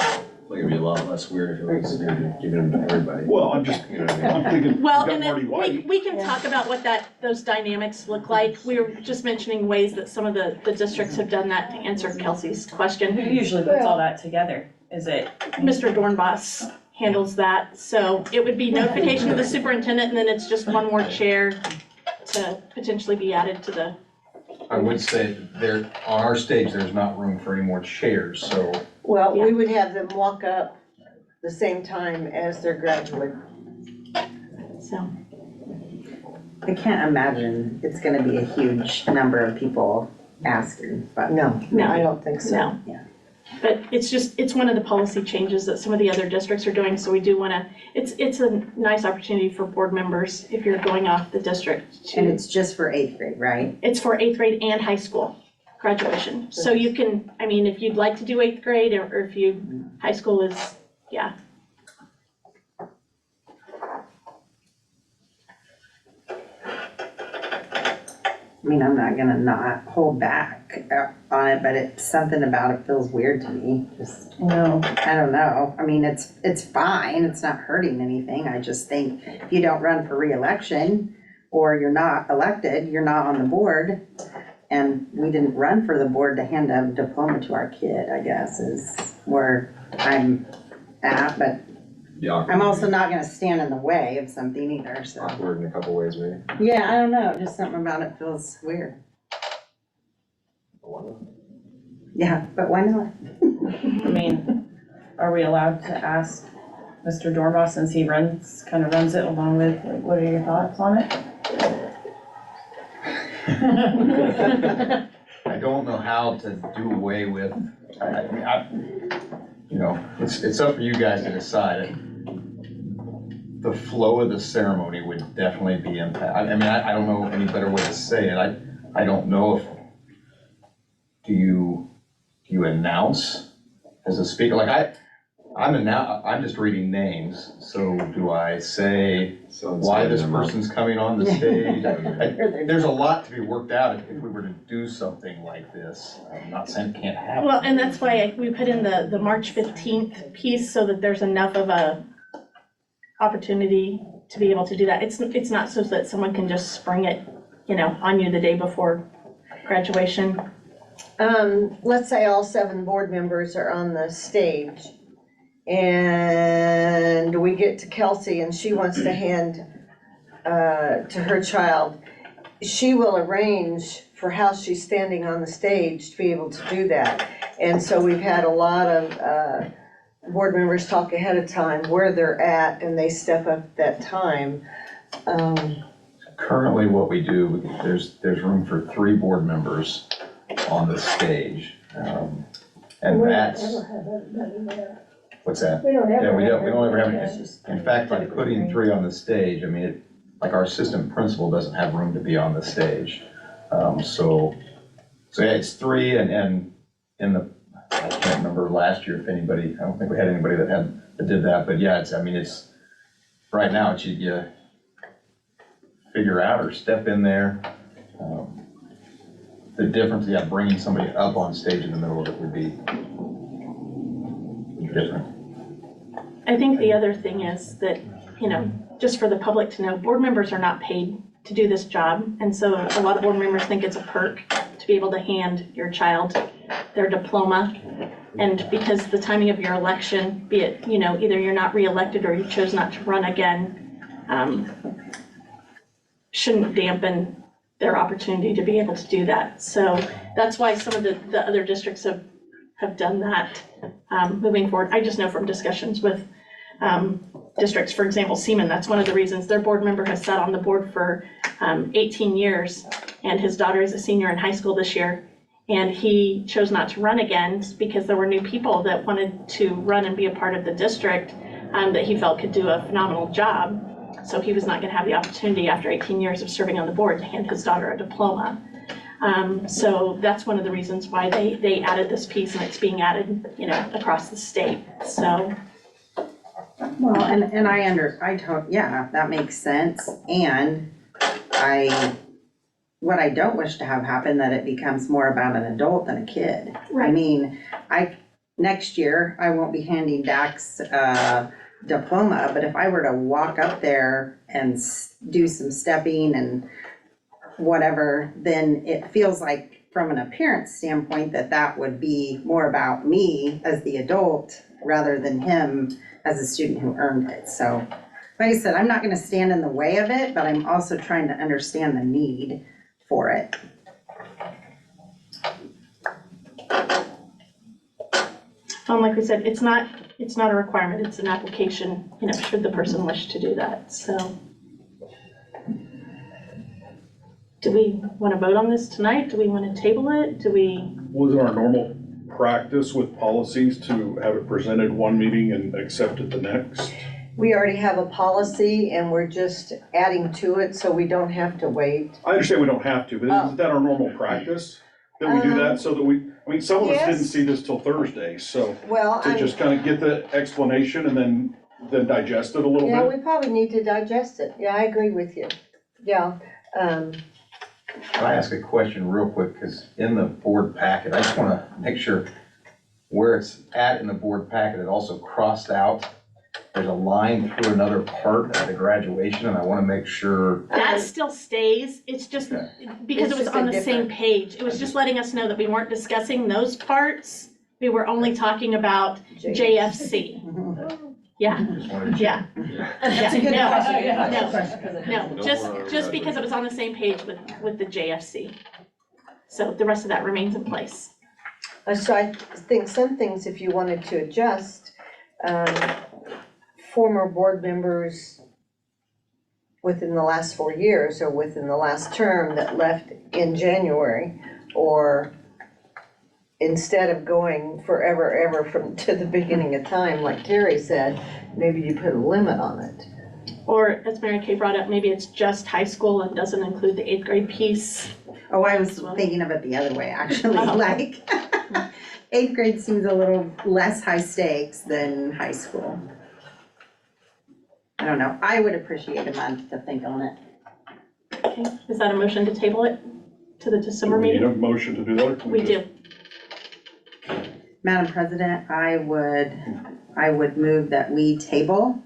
Like, it'd be a lot less weird if it was giving them to everybody. Well, I'm just, You know what I mean? I'm thinking, you Well, got and Marty then White. we can talk about what those dynamics look like. We were just mentioning ways that some of the districts have done that to answer Kelsey's Who question. usually puts all that together? Is it? Mr. Dornbos handles that, so it would be notification of the superintendent, and then it's just one more chair to potentially be added to the, I would say there, on our stage, there's not room for any more chairs, so Well, Yeah. we would have them walk up the same time as their graduate. so. I can't imagine it's gonna be a huge number of people asking, but. No, No. I don't think so. No. Yeah. But it's one of the policy changes that some of the other districts are doing, so we do wanna, it's a nice opportunity for board members if you're going off the district And to, it's just for 8th grade, right? it's for 8th grade and high school graduation. So you can, I mean, if you'd like to do 8th grade or if you, high school is, yeah. I mean, I'm not gonna not hold back on it, but it's something about it feels weird to me, just, No. I don't know. I mean, it's fine, it's not hurting anything, I just think if you don't run for reelection or you're not elected, you're not on the board, and we didn't run for the board to hand a diploma to our kid, I guess, is where I'm at, but I'm also not gonna stand in the way of something either, so. Awkward in a couple ways, maybe. Yeah, I don't know, just something about it feels weird. Yeah, but why not? I mean, are we allowed to ask Mr. Dornbos, since he kind of runs it along with, like, what are your thoughts on it? I don't know how to do away with, you know, it's up for you guys to decide. The flow of the ceremony would definitely be impacted. I mean, I don't know any better way to say it. I don't know if, do you announce as a speaker? Like I'm just reading names, so do I say why this person's coming on the stage? There's a lot to be worked out if we were to do something like this. I'm not saying it can't happen. Well, and that's why we put in the March 15th piece so that there's enough of a opportunity to be able to do that. It's not so that someone can just spring it, on you the day before graduation. Let's say all 7 board members are on the stage and we get to Kelsey and she wants to hand to her child. She will arrange for how she's standing on the stage to be able to do that. And so we've had a lot of board members talk ahead of time where they're at and they step up at that time. Currently, what we do, there's room for 3 board members on the stage. And that's, what's that? We don't ever. Yeah, we don't ever have any. In fact, like putting 3 on the stage, I mean, like our assistant principal doesn't have room to be on the stage. So yeah, it's 3 and in the, I can't remember last year if anybody, I don't think we had anybody that did that, but yeah, it's, right now, it's you figure out or step in there. The difference, bringing somebody up on stage in the middle of it would be different. I think the other thing is that you know, just for the public to know, board members are not paid to do this job. And so a lot of board members think it's a perk to be able to hand your child their diploma. And because the timing of your election, be it, you know, either you're not reelected or you chose not to run again, shouldn't dampen their opportunity to be able to do that. So that's why some of the other districts have done that moving forward. I just know from discussions with districts, for example, Seaman, that's one of the reasons their board member has sat on the board for 18 years, and his daughter is a senior in high school this year. And he chose not to run again because there were new people that wanted to run and be a part of the district that he felt could do a phenomenal job. So he was not gonna have the opportunity after 18 years of serving on the board to hand his daughter a diploma. So that's one of the reasons why they added this piece, and it's being added, you know, across the state, so. Well, and yeah, that makes sense, and what I don't wish to have happen, that it becomes more about an adult than a kid. Right. I mean, next year, I won't be handing Dax a diploma, but if I were to walk up there and do some stepping and whatever, then it feels like from an appearance standpoint that would be more about me as the adult rather than him as a student who earned it. So, like I said, I'm not gonna stand in the way of it, but I'm also trying to understand the need for it. Like we said, it's not a requirement, it's an application, you know, should the person wish to do that, so. Do we want to vote on this tonight? Do we want to table it? Was it our normal practice with policies to have it presented one meeting and accepted the next? We already have a policy and we're just adding to it so we don't have to wait. I understand we don't have to, but isn't that our normal practice? That we do that so that some of us didn't see this till Thursday, so to just kind of get the explanation and then digest it a little Yeah, bit. we probably need to digest it. Yeah, I agree with you. Yeah. Can I ask a question real quick, because in the board packet, I just want to make sure where it's at in the board packet, it also crossed out. There's a line through another part of the graduation, and I want to make sure. That still stays, it's just because it was on the same page. It was just letting us know that we weren't discussing those parts. We were only talking about JFC. Yeah, yeah. That's a good question. No, just because it was on the same page with the JFC. So the rest of that remains in place. So I think some things, if you wanted to adjust, former board members within the last 4 years or within the last term that left in January, or instead of going forever, ever to the beginning of time, like Terry said, maybe you put a limit on it. Or as Mary Kay brought up, maybe it's just high school and doesn't include the 8th grade piece. Oh, I was thinking of it the other way, actually, Oh. like 8th grade seems a little less high stakes than high school. I don't know, I would appreciate a month to think on it. Okay, is that a motion to table it to the December Do we need meeting? a motion to do that? or can We just- do. Madam President, I would move that we table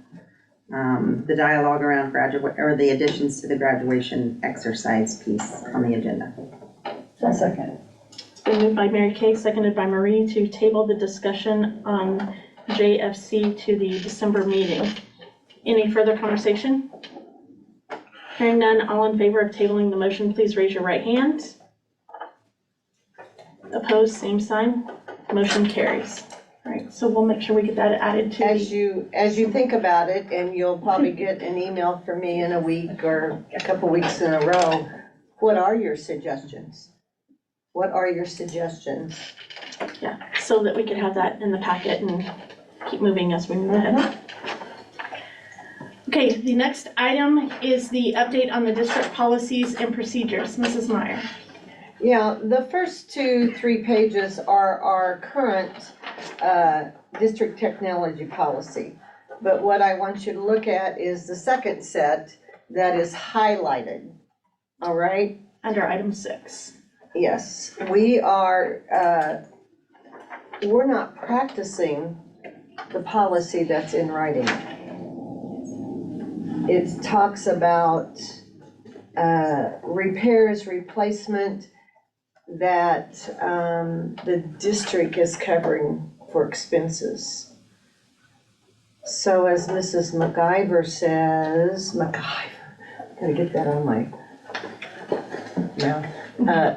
the dialogue around the additions to the graduation exercise piece on the agenda. A second. It's been moved by Mary Kay, seconded by Marie, to table the discussion on JFC to the December meeting. Any further conversation? Hearing none, all in favor of tabling the motion, please raise your right hand. Opposed, same sign. Motion carries. All right, so we'll make sure we get that added to As you think about it, and you'll probably get an email from me in a week or a couple weeks in a row, what are your suggestions? What are your suggestions? Yeah, so that we can have that in the packet and keep moving as we move ahead. Okay, the next item is the update on the district policies and procedures. Mrs. Meyer. Yeah, the first 2-3 pages are our current district technology policy. But what I want you to look at is the second set that is highlighted, all right? Under item 6. Yes, we are, we're not practicing the policy that's in writing. it talks about, repairs, replacement that, the district is covering for expenses. So as Mrs. MacGyver says, gotta get that on my mouth,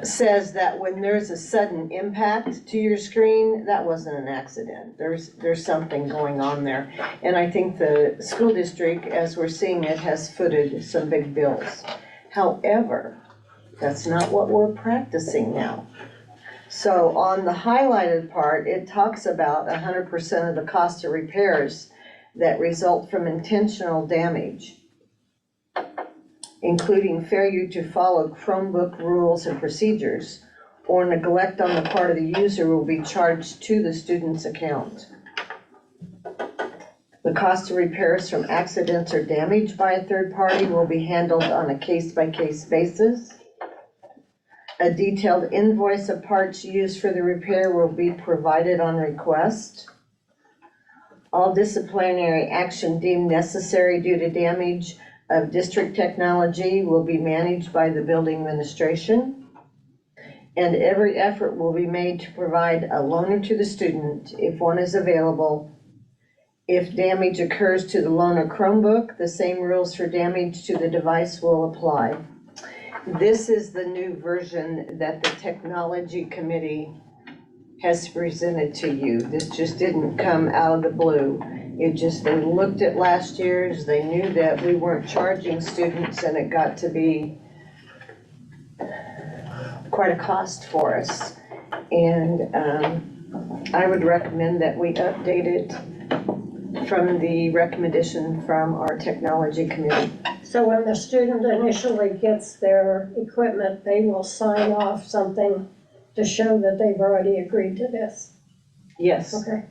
says that when there's a sudden impact to your screen, that wasn't an accident. There's something going on there. And I think the school district, as we're seeing it, has footed some big bills. However, that's not what we're practicing now. So on the highlighted part, it talks about 100% of the cost of repairs that result from intentional damage, including failure to follow Chromebook rules and procedures, or neglect on the part of the user will be charged to the student's account. The cost of repairs from accidents or damage by a third party will be handled on a case-by-case basis. A detailed invoice of parts used for the repair will be provided on request. All disciplinary action deemed necessary due to damage of district technology will be managed by the building administration. And every effort will be made to provide a loaner to the student if one is available. If damage occurs to the loaner Chromebook, the same rules for damage to the device will apply. This is the new version that the technology committee has presented to you. This just didn't come out of the blue. It just, they looked at last year's, they knew that we weren't charging students, and it got to be quite a cost for us. And I would recommend that we update it from the recommendation from our technology committee. So when the student initially gets their equipment, they will sign off something to show that they've already agreed to this? Yes. Okay.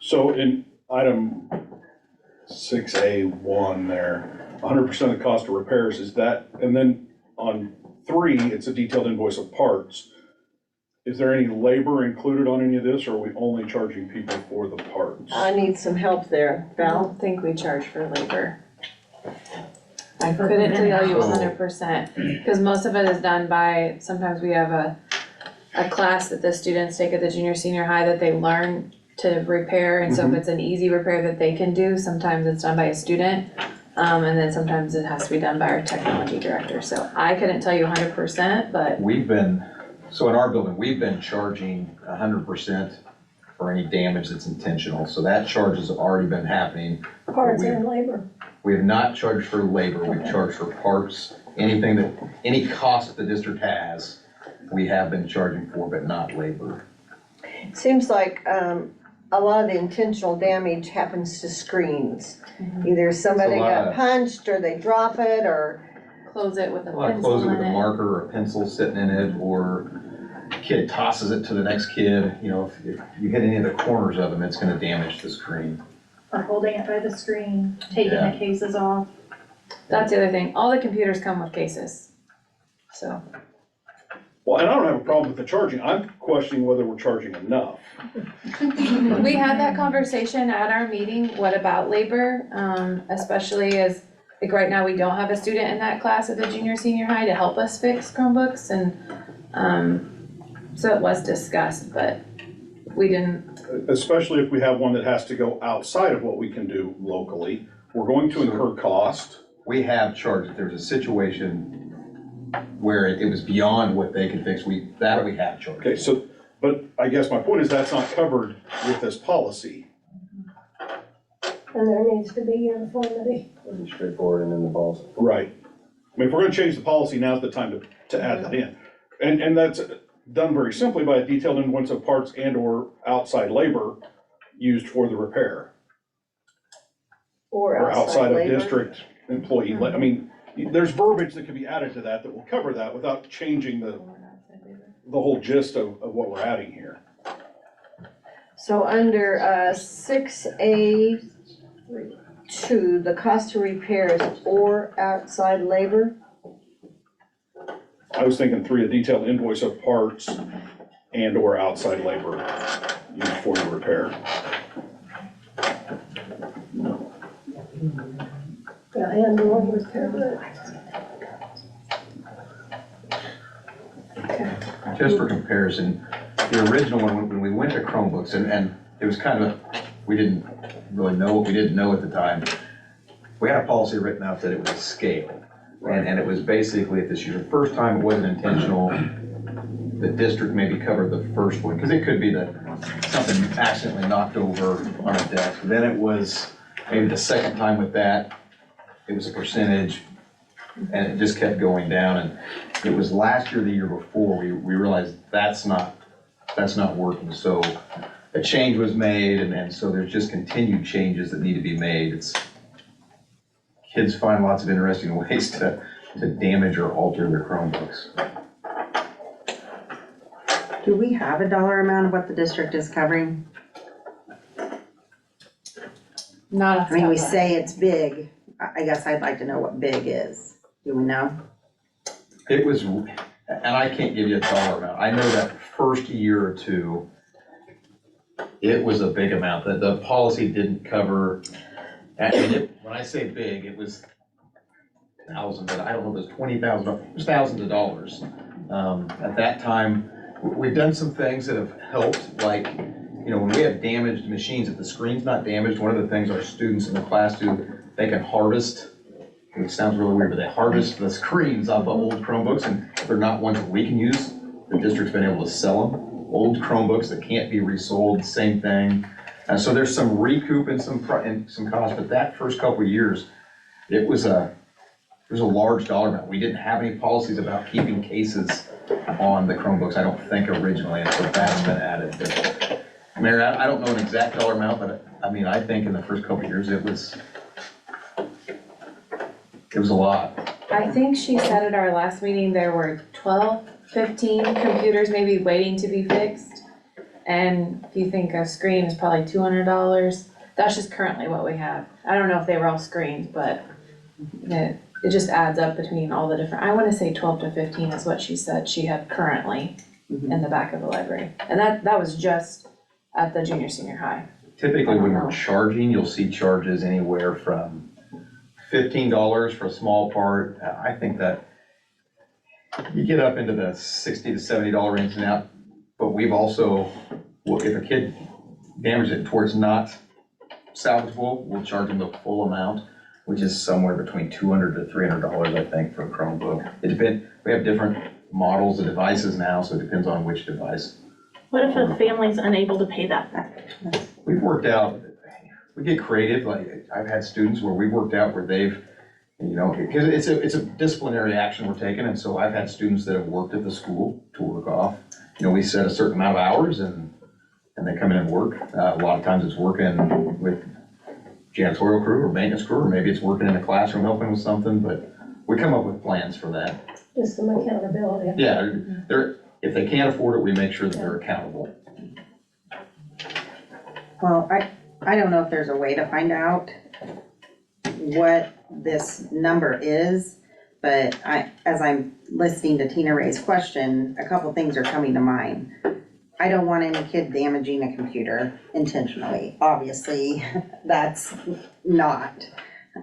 So in item 6A1 there, 100% of the cost of repairs, is that, and then on 3, it's a detailed invoice of parts. Is there any labor included on any of this, or are we only charging people for the parts? I need some help there, I Val. don't think we charge for labor. I couldn't tell you 100%, because most of it is done by, sometimes we have a class that the students take at the junior, senior high that they learn to repair, and so if it's an easy repair that they can do, sometimes it's done by a student. And then sometimes it has to be done by our technology director, so I couldn't tell you 100%, but. So in our building, we've been charging 100% for any damage that's intentional, so that charge has already been happening. Parts and labor. We have not charged for labor, we've charged for parts, any cost the district has, we have been charging for, but not labor. Seems like a lot of the intentional damage happens to screens. Either somebody got punched, or they drop it, or. Close it with a Close pencil it with in a it. marker or a pencil sitting in it, or kid tosses it to the next kid. You know, if you hit any of the corners of them, it's gonna damage the screen. Or holding it by the screen, taking Yeah. the cases off. That's the other thing, all the computers come with cases, so. Well, and I don't have a problem with the charging, I'm questioning whether we're charging enough. We had that conversation at our meeting, what about labor, especially as, like right now, we don't have a student in that class at the junior, senior high to help us fix Chromebooks, and, so it was discussed, but we didn't. Especially if we have one that has to go outside of what we can do locally, we're going to incur cost. We have charged, if there's a situation where it was beyond what they could fix, we have charged. Okay, so, but I guess my point is that's not covered with this policy. And there needs to be uniformity. Pretty straightforward and in the balls. Right. I mean, if we're gonna change the policy, now's the time to add that in. And that's done very simply by a detailed invoice of parts and or outside labor used for the repair. Or outside of labor. district employee, I mean, there's verbiage that can be added to that will cover that without changing the whole gist of what we're adding here. So under 6A2, the cost of repairs or outside labor, I was thinking 3, a detailed invoice of parts and or outside labor used for the repair. Yeah, and the one repair. Just for comparison, the original one, when we went to Chromebooks, and it was kind of, we didn't really know what we didn't know at the time. We had a policy written out that it was a scale, and it was basically, if this is your first time, it wasn't intentional, the district maybe covered the first one, because it could be that something accidentally knocked over on a desk. Then it was maybe the second time with that, it was a percentage, and it just kept going down. And it was last year, the year before, we realized that's not working. So a change was made, and so there's just continued changes that need to be made. Kids find lots of interesting ways to damage or alter their Chromebooks. Do we have a dollar amount of what the district is covering? Not off I mean, the we top of my say head. it's big. I guess I'd like to know what big is. Do we know? It was, and I can't give you a dollar amount. I know that first year or two, it was a big amount, that the policy didn't cover. And when I say big, it was thousands, I don't know if it was $20,000, it was thousands of dollars. At that time, we've done some things that have helped, like, you know, when we have damaged machines, if the screen's not damaged, one of the things our students in the class do, they can harvest, it sounds really weird, but they harvest the screens off of old Chromebooks, and if they're not ones that we can use, the district's been able to sell them. Old Chromebooks that can't be resold, same thing. So there's some recoup and some cost, but that first couple of years, it was a large dollar amount. We didn't have any policies about keeping cases on the Chromebooks, I don't think originally, and so that's been added. But Mary, I don't know an exact dollar amount, but I mean, I think in the first couple of years, it was a lot. I think she said at our last meeting, there were 12, 15 computers maybe waiting to be fixed. And if you think a screen is probably $200, that's just currently what we have. I don't know if they were all screens, but it just adds up between all the different, I wanna say 12 to 15 is what she said she had currently in the back of the library. And that was just at the junior, senior high. Typically, when we're charging, you'll see charges anywhere from $15 for a small part. I think that you get up into the $60 to $70 range now, but we've also, well, if a kid damages it towards not salvageable, we'll charge them the full amount, which is somewhere between $200 to $300, I think, for a Chromebook. It depends, we have different models of devices now, so it depends on which device. What if a family's unable to pay that back? We've worked out, we get creative, like I've had students where we've worked out where they've, you know, because it's a disciplinary action we're taking, and so I've had students that have worked at the school to work off. You know, we set a certain amount of hours and they come in and work. A lot of times it's working with janitorial crew or maintenance crew, or maybe it's working in a classroom helping with something, but we come up with plans for that. Just some accountability. Yeah, if they can't afford it, we make sure that they're accountable. Well, I don't know if there's a way to find out what this number is, but as I'm listening to Tina Ray's question, a couple things are coming to mind. I don't want any kid damaging a computer intentionally. Obviously, that's not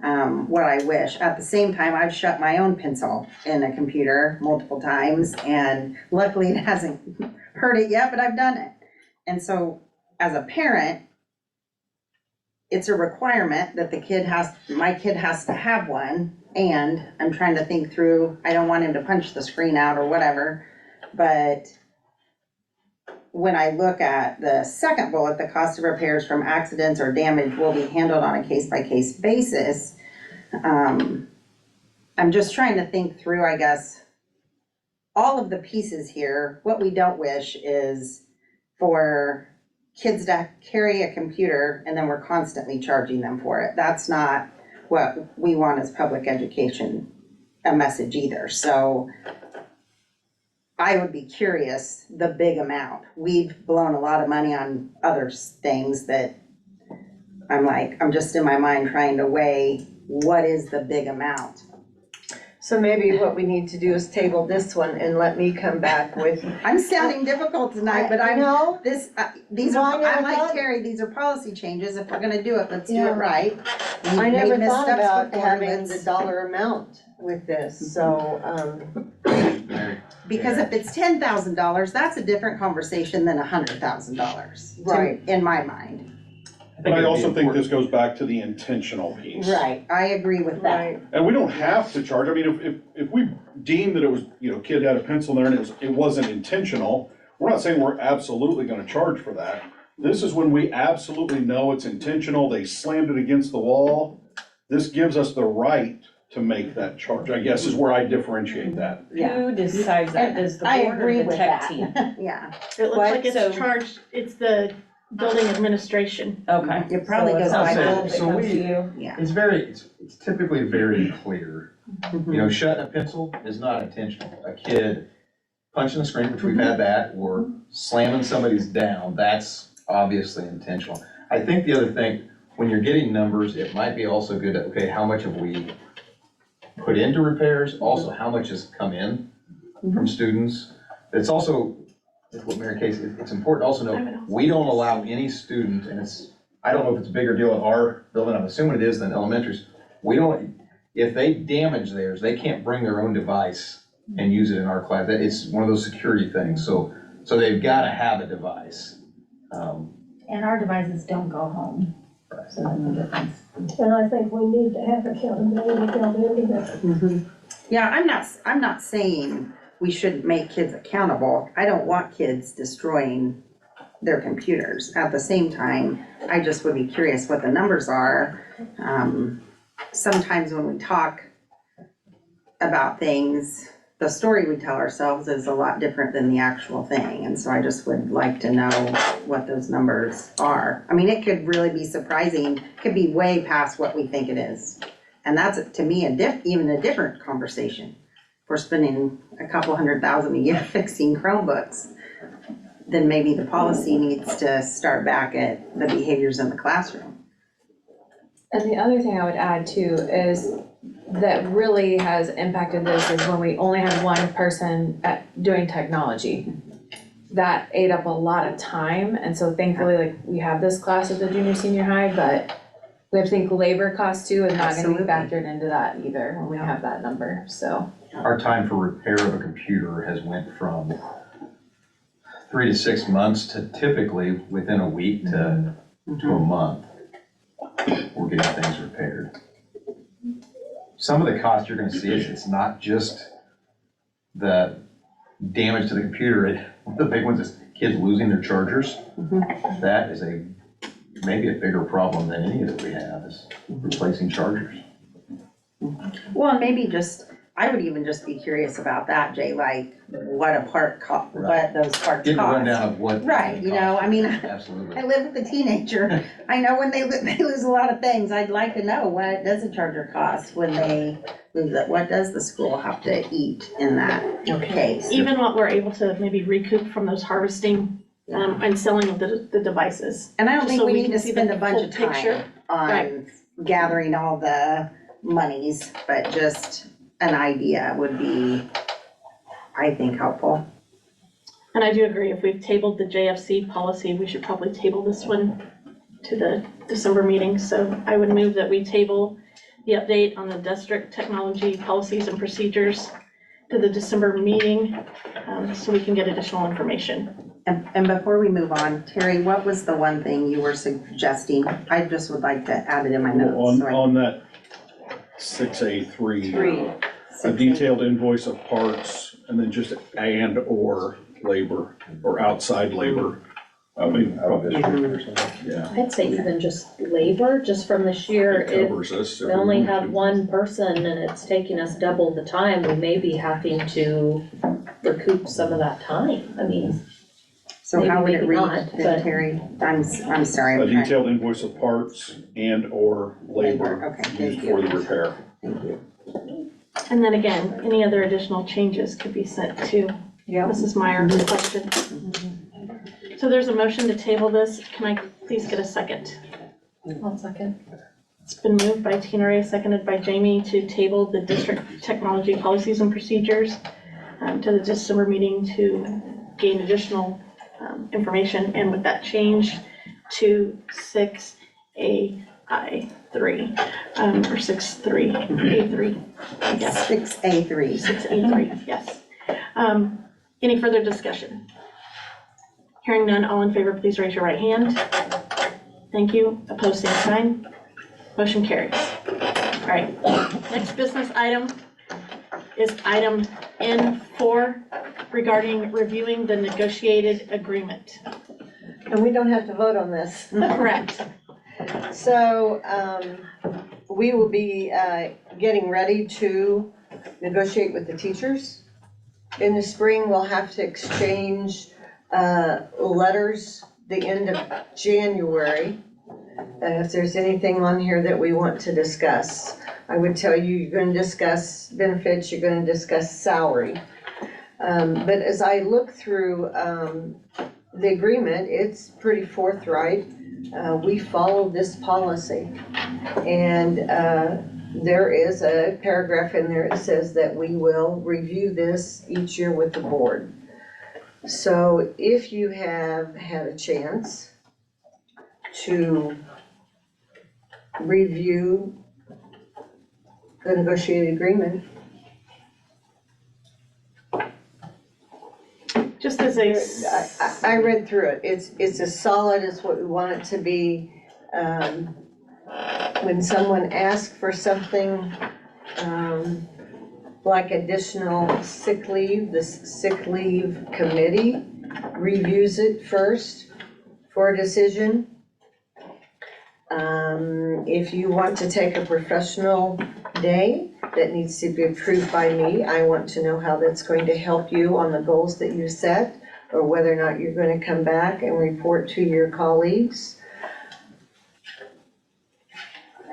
what I wish. At the same time, I've shut my own pencil in a computer multiple times, and luckily it hasn't hurt it yet, but I've done it. And so as a parent, it's a requirement that my kid has to have one, and I'm trying to think through, I don't want him to punch the screen out or whatever, but when I look at the second bullet, the cost of repairs from accidents or damage will be handled on a case-by-case basis. I'm just trying to think through, I guess, all of the pieces here. What we don't wish is for kids to carry a computer and then we're constantly charging them for it. That's not what we want as public education, a message either. So I would be curious, the big amount. We've blown a lot of money on other things that I'm just in my mind trying to weigh what is the big amount. So maybe what we need to do is table this one and let me come back with. I'm sounding difficult tonight, but I'm, No, these No, are, I never I'm like thought- Terry, these are policy changes. If we're gonna do it, let's do Yeah. it right. We've I made never thought missteps about before, having the let's- dollar amount with this, so, Mary, Because if it's $10,000, that's a different conversation than $100,000. Right. In my mind. But I it'd be also think important- this goes back to the intentional piece. Right, I agree with that. right, And we don't have to charge, I mean, if we deem that it was, kid had a pencil there and it wasn't intentional, we're not saying we're absolutely gonna charge for that. This is when we absolutely know it's intentional, they slammed it against the wall. This gives us the right to make that charge, I guess is where I differentiate that. Yeah. Who decides that? Does the I board agree or the with tech that. team? Yeah, It looks What? like So- it's charged, it's the building administration. Okay. It probably So goes it's not by something both. that So comes we- to you? yeah. It's typically very clear. You know, shutting a pencil is not intentional. A kid punching the screen, which we've had that, or slamming somebody's down, that's obviously intentional. I think the other thing, when you're getting numbers, it might be also good, okay, how much have we put into repairs? Also, how much has come in from students? It's also, what Mary Kay said, it's important to also know, we don't allow any student, and I don't know if it's a bigger deal in our building, I'm assuming it is than elementaries. If they damage theirs, they can't bring their own device and use it in our class. It's one of those security things, so they've gotta have a device. And our devices don't go home, so that's the difference. And I think we need to have accountability built into this. Yeah, I'm not saying we shouldn't make kids accountable. I don't want kids destroying their computers. At the same time, I just would be curious what the numbers are. Sometimes when we talk about things, the story we tell ourselves is a lot different than the actual thing. And so I just would like to know what those numbers are. I mean, it could really be surprising, could be way past what we think it is. And that's, to me, even a different conversation. We're spending a couple $100,000 a year fixing Chromebooks, then maybe the policy needs to start back at the behaviors in the classroom. And the other thing I would add too is that really has impacted this is when we only had one person doing technology. That ate up a lot of time, and so thankfully, like, we have this class at the junior, senior high, but we have to think labor costs too is not gonna be Absolutely. factored into that either when we have that number, so. Our time for repair of a computer has went from 3 to 6 months to typically within a week to a month. We're getting things repaired. Some of the costs you're gonna see is it's not just the damage to the computer. One of the big ones is kids losing their chargers. That is maybe a bigger problem than any that we have, is replacing chargers. Well, and maybe I would even just be curious about that, Jay, like what a part what those parts Getting a cost. rundown of what. Right, I mean, Absolutely. I live with a teenager. I know when they lose a lot of things. I'd like to know, what does a charger cost when they lose it? What does the school have to eat in that case? Even what we're able to maybe recoup from those harvesting, and selling of the devices. And I don't Just think so we we need can to see spend the a bunch full of time picture. on Right. gathering all the monies, but just an idea would be, I think, helpful. And I do agree, if we've tabled the JFC policy, we should probably table this one to the December meeting. So I would move that we table the update on the district technology policies and procedures to the December meeting, so we can get additional information. And before we move on, Terry, what was the one thing you were suggesting? I just would like to add it in my notes. On that 6A3. A 6A. detailed invoice of parts, and then just and/or labor, or outside labor. I mean, probably, yeah. I'd say even just labor, just from this year, It if covers us. we only have one person and it's taking us double the time, we may be having to recoup some of that time. I mean, So how would maybe it read not, then, but- Terry? I'm sorry. A I'm trying- detailed invoice of parts and/or labor Okay, thank used for the repair. Thank you. And then again, any other additional changes could be sent to Mrs. Meyer for question. So there's a motion to table this. Can I please get a second? One second. It's been moved by Tina Ray, seconded by Jamie, to table the district technology policies and procedures to the December meeting to gain additional information, and with that change to 6AI3, or 63A3, I guess. 6A3. 6A3, yes. Any further discussion? Hearing none, all in favor, please raise your right hand. Thank you. Opposed, same sign. Motion carries. All right, next business item is item N4 regarding reviewing the negotiated agreement. And we don't have to vote on this. Correct. So, we will be getting ready to negotiate with the teachers. In the spring, we'll have to exchange letters the end of January. If there's anything on here that we want to discuss, I would tell you, you're going to discuss benefits, you're going to discuss salary. But as I look through the agreement, it's pretty forthright. We follow this policy. And there is a paragraph in there that says that we will review this each year with the board. So if you have had a chance to review the negotiated agreement. Just as a, I read through it. It's as solid as what we want it to be. When someone asks for something, like additional sick leave, the sick leave committee reviews it first for a decision. If you want to take a professional day that needs to be approved by me, I want to know how that's going to help you on the goals that you set, or whether or not you're going to come back and report to your colleagues.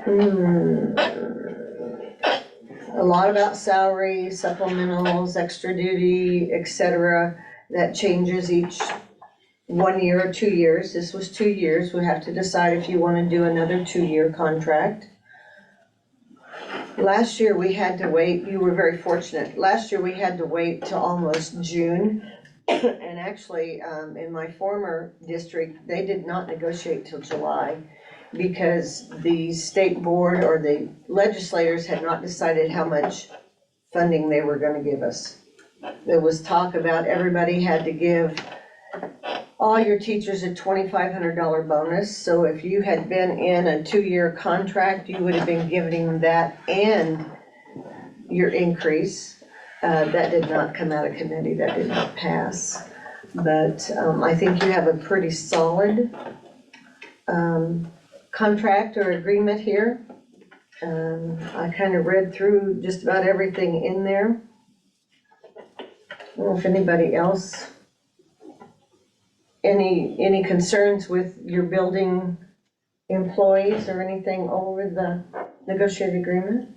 A lot about salary, supplementals, extra duty, etc. That changes each 1 year or 2 years. This was 2 years. We have to decide if you want to do another 2-year contract. Last year we had to wait, you were very fortunate. Last year we had to wait till almost June. And actually, in my former district, they did not negotiate till July because the state board or the legislators had not decided how much funding they were going to give us. There was talk about everybody had to give all your teachers a $2,500 bonus. So if you had been in a 2-year contract, you would have been giving them that and your increase. That did not come out of committee, that did not pass. But I think you have a pretty solid contract or agreement here. I kind of read through just about everything in there. I don't know if anybody else, any concerns with your building employees or anything over the negotiated agreement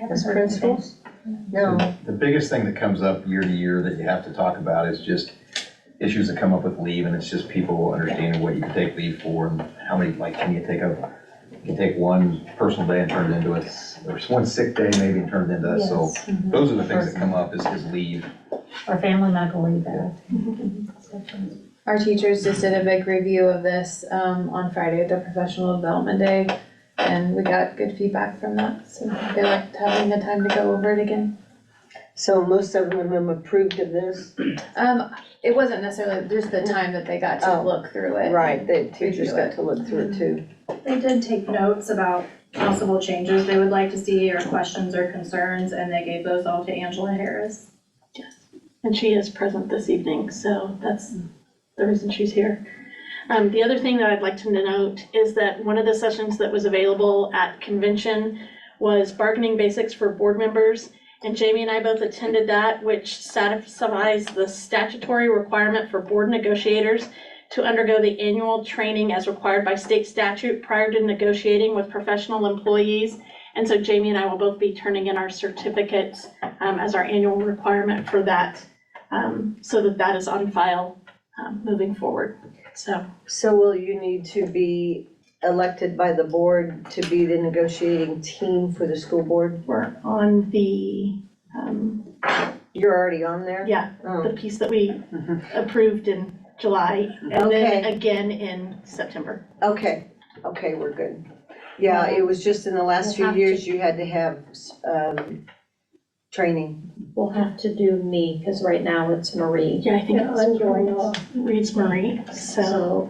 as principals? No. The biggest thing that comes up year to year that you have to talk about is just issues that come up with leave, and it's just people understanding what you can take leave for and how many, like, you can take one personal day and turn it into or one sick day maybe and turn it into, so those are the things that come up is leave. Or family medical leave. Our teachers just did a big review of this on Friday at the professional development day, and we got good feedback from that, so they liked having the time to go over it again. So most of them approved of this? It wasn't necessarily just the time that they got to look through it. Right, the teachers got to look through it too. They did take notes about possible changes they would like to see, or questions or concerns, and they gave those all to Angela Harris. yes, and she is present this evening, so that's the reason she's here. The other thing that I'd like to note is that one of the sessions that was available at convention was bargaining basics for board members. And Jamie and I both attended that, which satisfies the statutory requirement for board negotiators to undergo the annual training as required by state statute prior to negotiating with professional employees. And so Jamie and I will both be turning in our certificates as our annual requirement for that, so that is on file moving forward. So will you need to be elected by the board to be the negotiating team for the school board? We're on the, You're already on there? yeah, Oh. the piece that we approved in July, and then again in September. Okay, we're good. Yeah, it was just in the last few We'll have years, you had to have, training. We'll have to do me, because right now it's Marie. Yeah, I think Yeah, I'm going off. Reed's Marie, so. So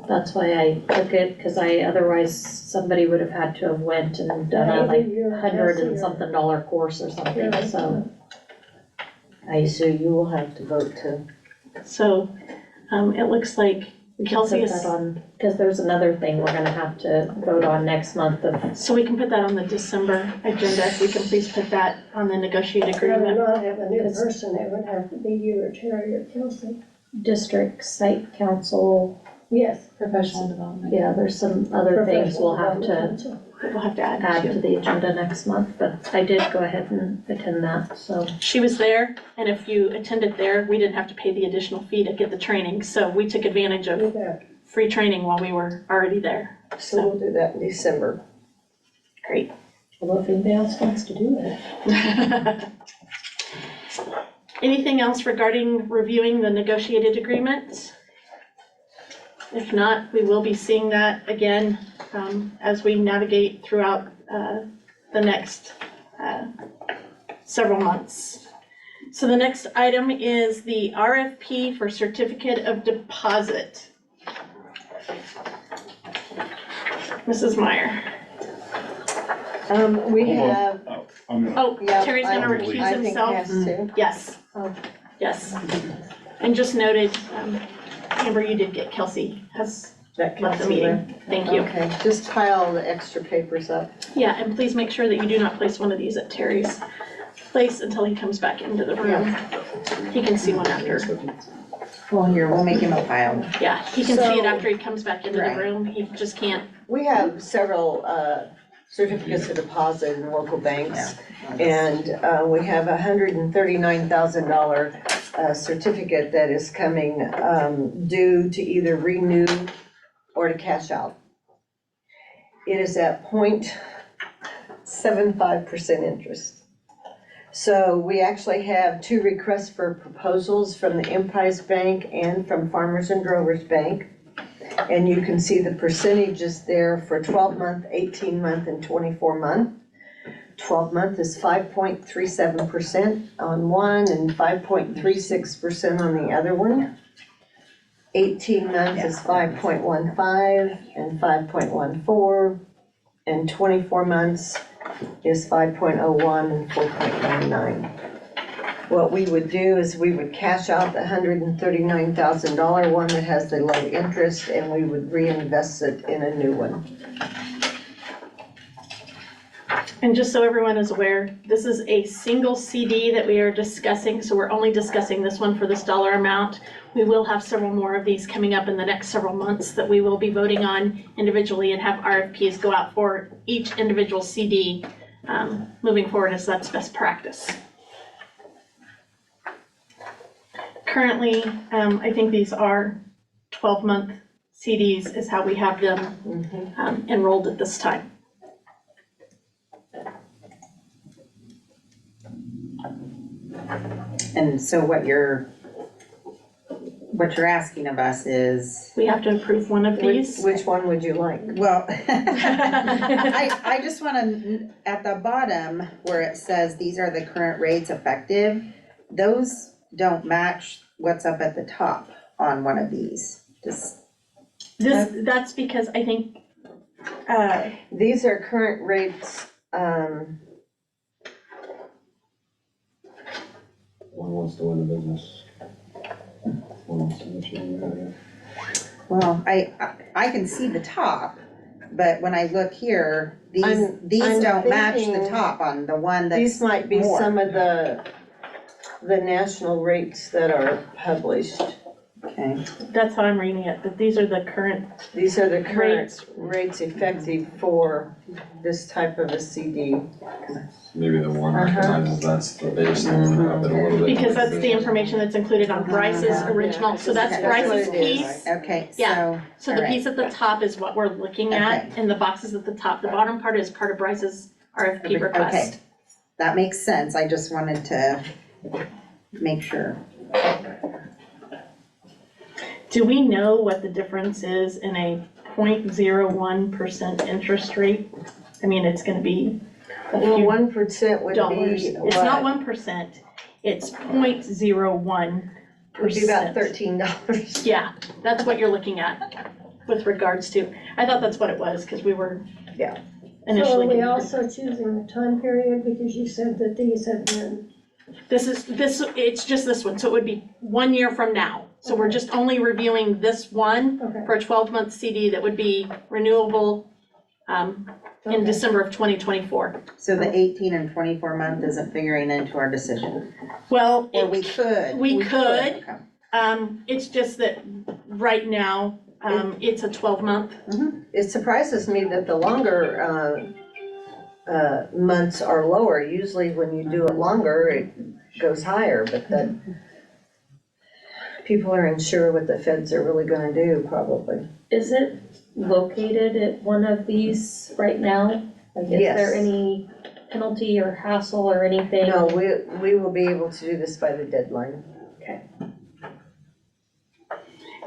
that's why I took it, because otherwise somebody would have had to have went and done a like $100 and something course or something, so. I assume you will have to vote to. So, it looks like Kelsey Put is, that on, because there's another thing we're gonna have to vote on next month of so we can put that on the December agenda, if we can please put that on the negotiated I would agreement. not have a new person, it would have to be you or Terry or Kelsey. district site council. Yes. Professional development. Yeah, there's some other things we'll have to We'll have to add add to the agenda next month, but I did go ahead and attend that, so. She was there, and if you attended there, we didn't have to pay the additional fee to get the training, so we took advantage of free training while we were already there. So we'll do that in December. Great. Although if anybody else wants to do it. Anything else regarding reviewing the negotiated agreements? If not, we will be seeing that again as we navigate throughout the next several months. So the next item is the RFP for certificate of deposit. Mrs. Meyer. We have, Oh, yeah, Terry's gonna I recuse think he himself. has to. Yes, yes. And just noted, Amber, you did get Kelsey has That left the Kelsey meeting. Thank you. Okay, just pile the extra papers up. Yeah, and please make sure that you do not place one of these at Terry's place until he comes back into the room. He can see one after. Well, here, we'll make him a pile. Yeah, he can see it So- after he comes back into the Right. room. He just can't. We have several certificates of deposit in local banks. And we have a $139,000 certificate that is coming due to either renew or to cash out. It is at 0.75% interest. So we actually have 2 requests for proposals from the Emprise Bank and from Farmers and Drovers Bank. And you can see the percentages there for 12-month, 18-month, and 24-month. 12-month is 5.37% on one and 5.36% on the other one. 18-month is 5.15 and 5.14, and 24 months is 5.01 and 4.99. What we would do is we would cash out the $139,000 one that has the low interest, and we would reinvest it in a new one. And just so everyone is aware, this is a single CD that we are discussing, so we're only discussing this one for this dollar amount. We will have several more of these coming up in the next several months that we will be voting on individually and have RFPs go out for each individual CD moving forward, as that's best practice. Currently, I think these are 12-month CDs is how we have them enrolled at this time. And so what you're asking of us is, We have to approve one of these. Which one would you like? well, I just wanna, at the bottom where it says, these are the current rates effective, those don't match what's up at the top on one of these, just. That's because I think, These are current rates, One wants to win the business. One wants to initiate the Well, I can see the top, but when I look here, these I'm don't match the thinking top on the one that's these might be more. some of the national rates that are published. Okay, That's how I'm reading it, that these are the current These are the current rates. rates effective for this type of a CD. Maybe the one Uh-huh. recognizes that's the base and up it a little bit. Because that's the information that's included on Bryce's original, so that's Okay. Bryce's That's what it is. piece. okay, Yeah. so, So the Alright. piece at the top is what we're looking at, and the boxes at the top, the bottom part is part of Bryce's RFP okay, request. that makes sense, I just wanted to make sure. Do we know what the difference is in a 0.01% interest rate? I mean, it's gonna be a Well, few 1% would dollars. be It's not what? 1%, it's 0.01%. Would be about $13. Yeah, that's what you're looking at with regards to, I thought that's what it was, because we were Yeah. So are initially. we getting- also choosing the time period, because you said that these had been, This, it's just this one, so it would be 1 year from now. So we're just only reviewing this one okay, for a 12-month CD that would be renewable in okay. December of 2024. So the 18 and 24 month isn't figuring into our decision, Well, or we could. we could. Okay. It's just that right now, it's a 12-month. It surprises me that the longer months are lower. Usually when you do it longer, it goes higher, but that people are unsure what the feds are really gonna do, probably. Is it located at one of these right now? Like, is Yes. there any penalty or hassle or anything? No, we will be able to do this by the deadline.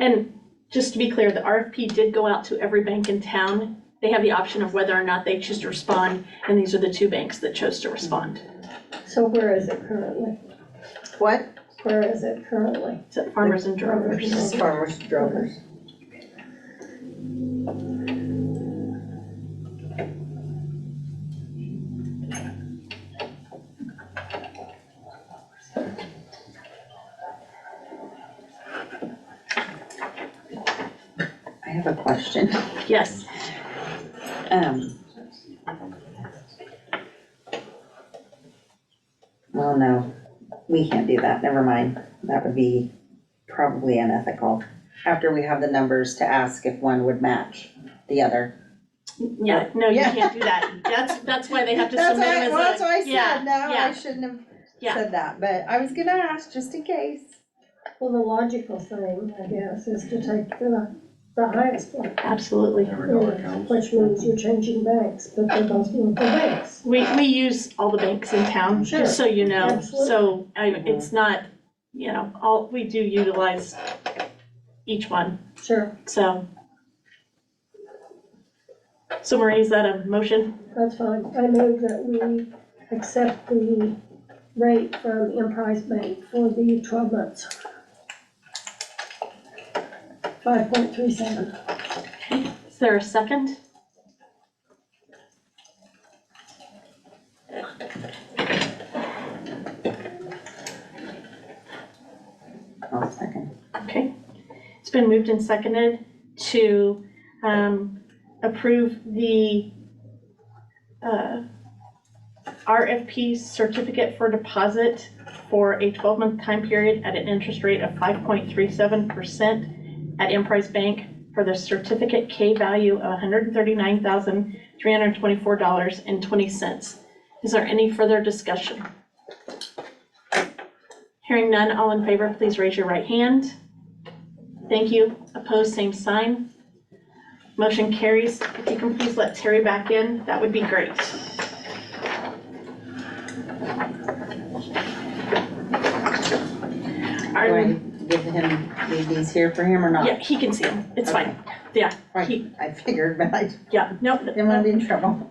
And just to be clear, the RFP did go out to every bank in town. They have the option of whether or not they choose to respond, and these are the 2 banks that chose to respond. So where is it currently? What? Where is it currently? It's at Farmers and Drovers. This is Farmers Drovers. I have a question. Yes. Well, no, we can't do that, never mind, that would be probably unethical. After we have the numbers to ask if one would match the other. Yeah, no, you Yeah. can't do that. That's why they have to That's submit why, them as a. well, that's why I yeah, said, no, I yeah. shouldn't have Yeah. said that, but I was gonna ask, just in case. Well, the logical thing, I guess, is to take the highest one, Absolutely. which means you're changing banks, but they're both local banks. We use all the banks in town, Sure. just so you know. Absolutely. So it's not, we do utilize each one, Sure, so. So Marie, is that a motion? that's fine. I move that we accept the rate from Emprise Bank for the 12 months. 5.37. Is there a second? I'll second. Okay. It's been moved and seconded to approve the RFP certificate for deposit for a 12-month time period at an interest rate of 5.37% at Emprise Bank for the certificate K value of $139,324.20. Is there any further discussion? Hearing none, all in favor, please raise your right hand. Thank you. Opposed, same sign. Motion carries. If you can please let Terry back in, that would be great. Do I give him, leave these here for him or not? Yeah, he can see them. It's fine. Yeah, I figured, but I yeah, no, didn't want to be in trouble.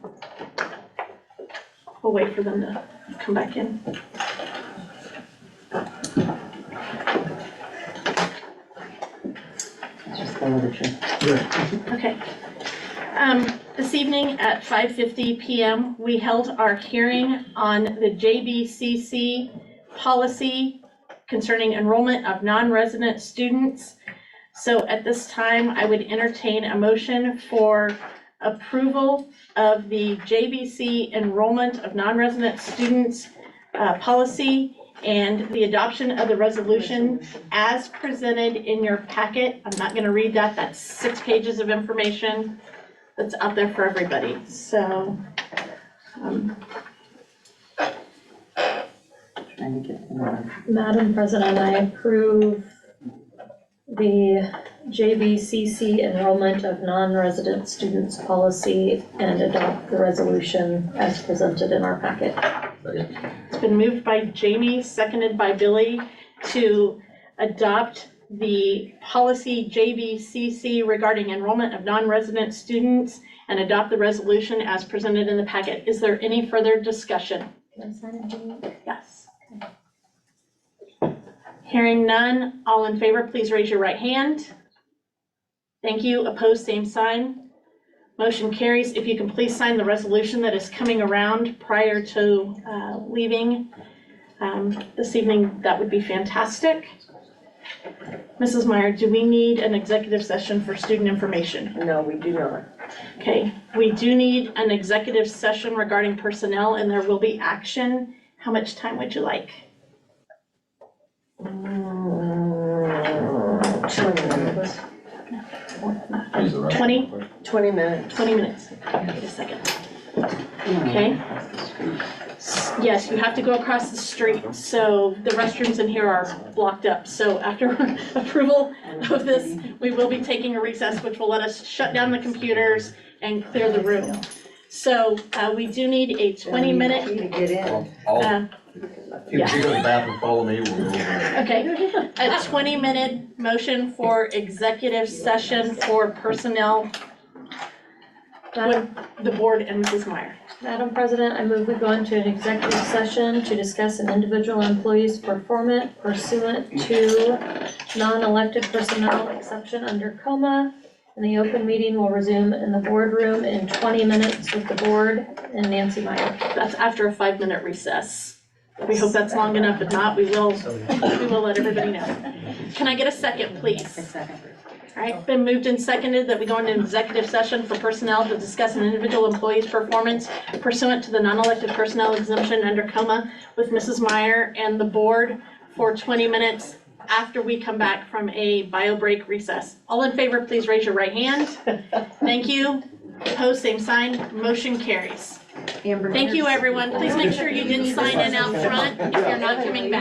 we'll wait for them to come back in. Just the literature. Okay. This evening at 5:50 PM, we held our hearing on the JBCC policy concerning enrollment of non-resident students. So at this time, I would entertain a motion for approval of the JBC enrollment of non-resident students policy and the adoption of the resolution as presented in your packet. I'm not gonna read that, that's 6 pages of information that's out there for everybody, so. Trying to get them. Madam President, I approve the JBCC enrollment of non-resident students policy and adopt the resolution as presented in our packet. It's been moved by Jamie, seconded by Billy, to adopt the policy JBCC regarding enrollment of non-resident students and adopt the resolution as presented in the packet. Is there any further discussion? Can I sign it? Yes. Hearing none, all in favor, please raise your right hand. Thank you. Opposed, same sign. Motion carries. If you can please sign the resolution that is coming around prior to leaving this evening, that would be fantastic. Mrs. Meyer, do we need an executive session for student information? No, we do not. Okay, we do need an executive session regarding personnel, and there will be action. How much time would you like? 20 minutes. 20? 20 minutes. 20 minutes. Wait a second. Okay. Yes, you have to go across the street, so the restrooms in here are blocked up. So after approval of this, we will be taking a recess, which will let us shut down the computers and clear the room. So we do need a 20-minute. To get in. If you go to the bathroom, follow me, we'll go over there. Okay, a 20-minute motion for executive session for personnel with the board and Mrs. Meyer. Madam President, I move we go into an executive session to discuss an individual employee's performance pursuant to non-elected personnel exception under COMA. And the open meeting will resume in the boardroom in 20 minutes with the board and Nancy Meyer. That's after a 5-minute recess. We hope that's long enough. If not, we will let everybody know. Can I get a second, please? Second. All right, been moved and seconded that we go into executive session for personnel to discuss an individual employee's performance pursuant to the non-elected personnel exemption under COMA with Mrs. Meyer and the board for 20 minutes after we come back from a bio break recess. All in favor, please raise your right hand. Thank you. Opposed, same sign. Motion carries. Thank you, everyone. Please make sure you did sign in out front if you're not coming back.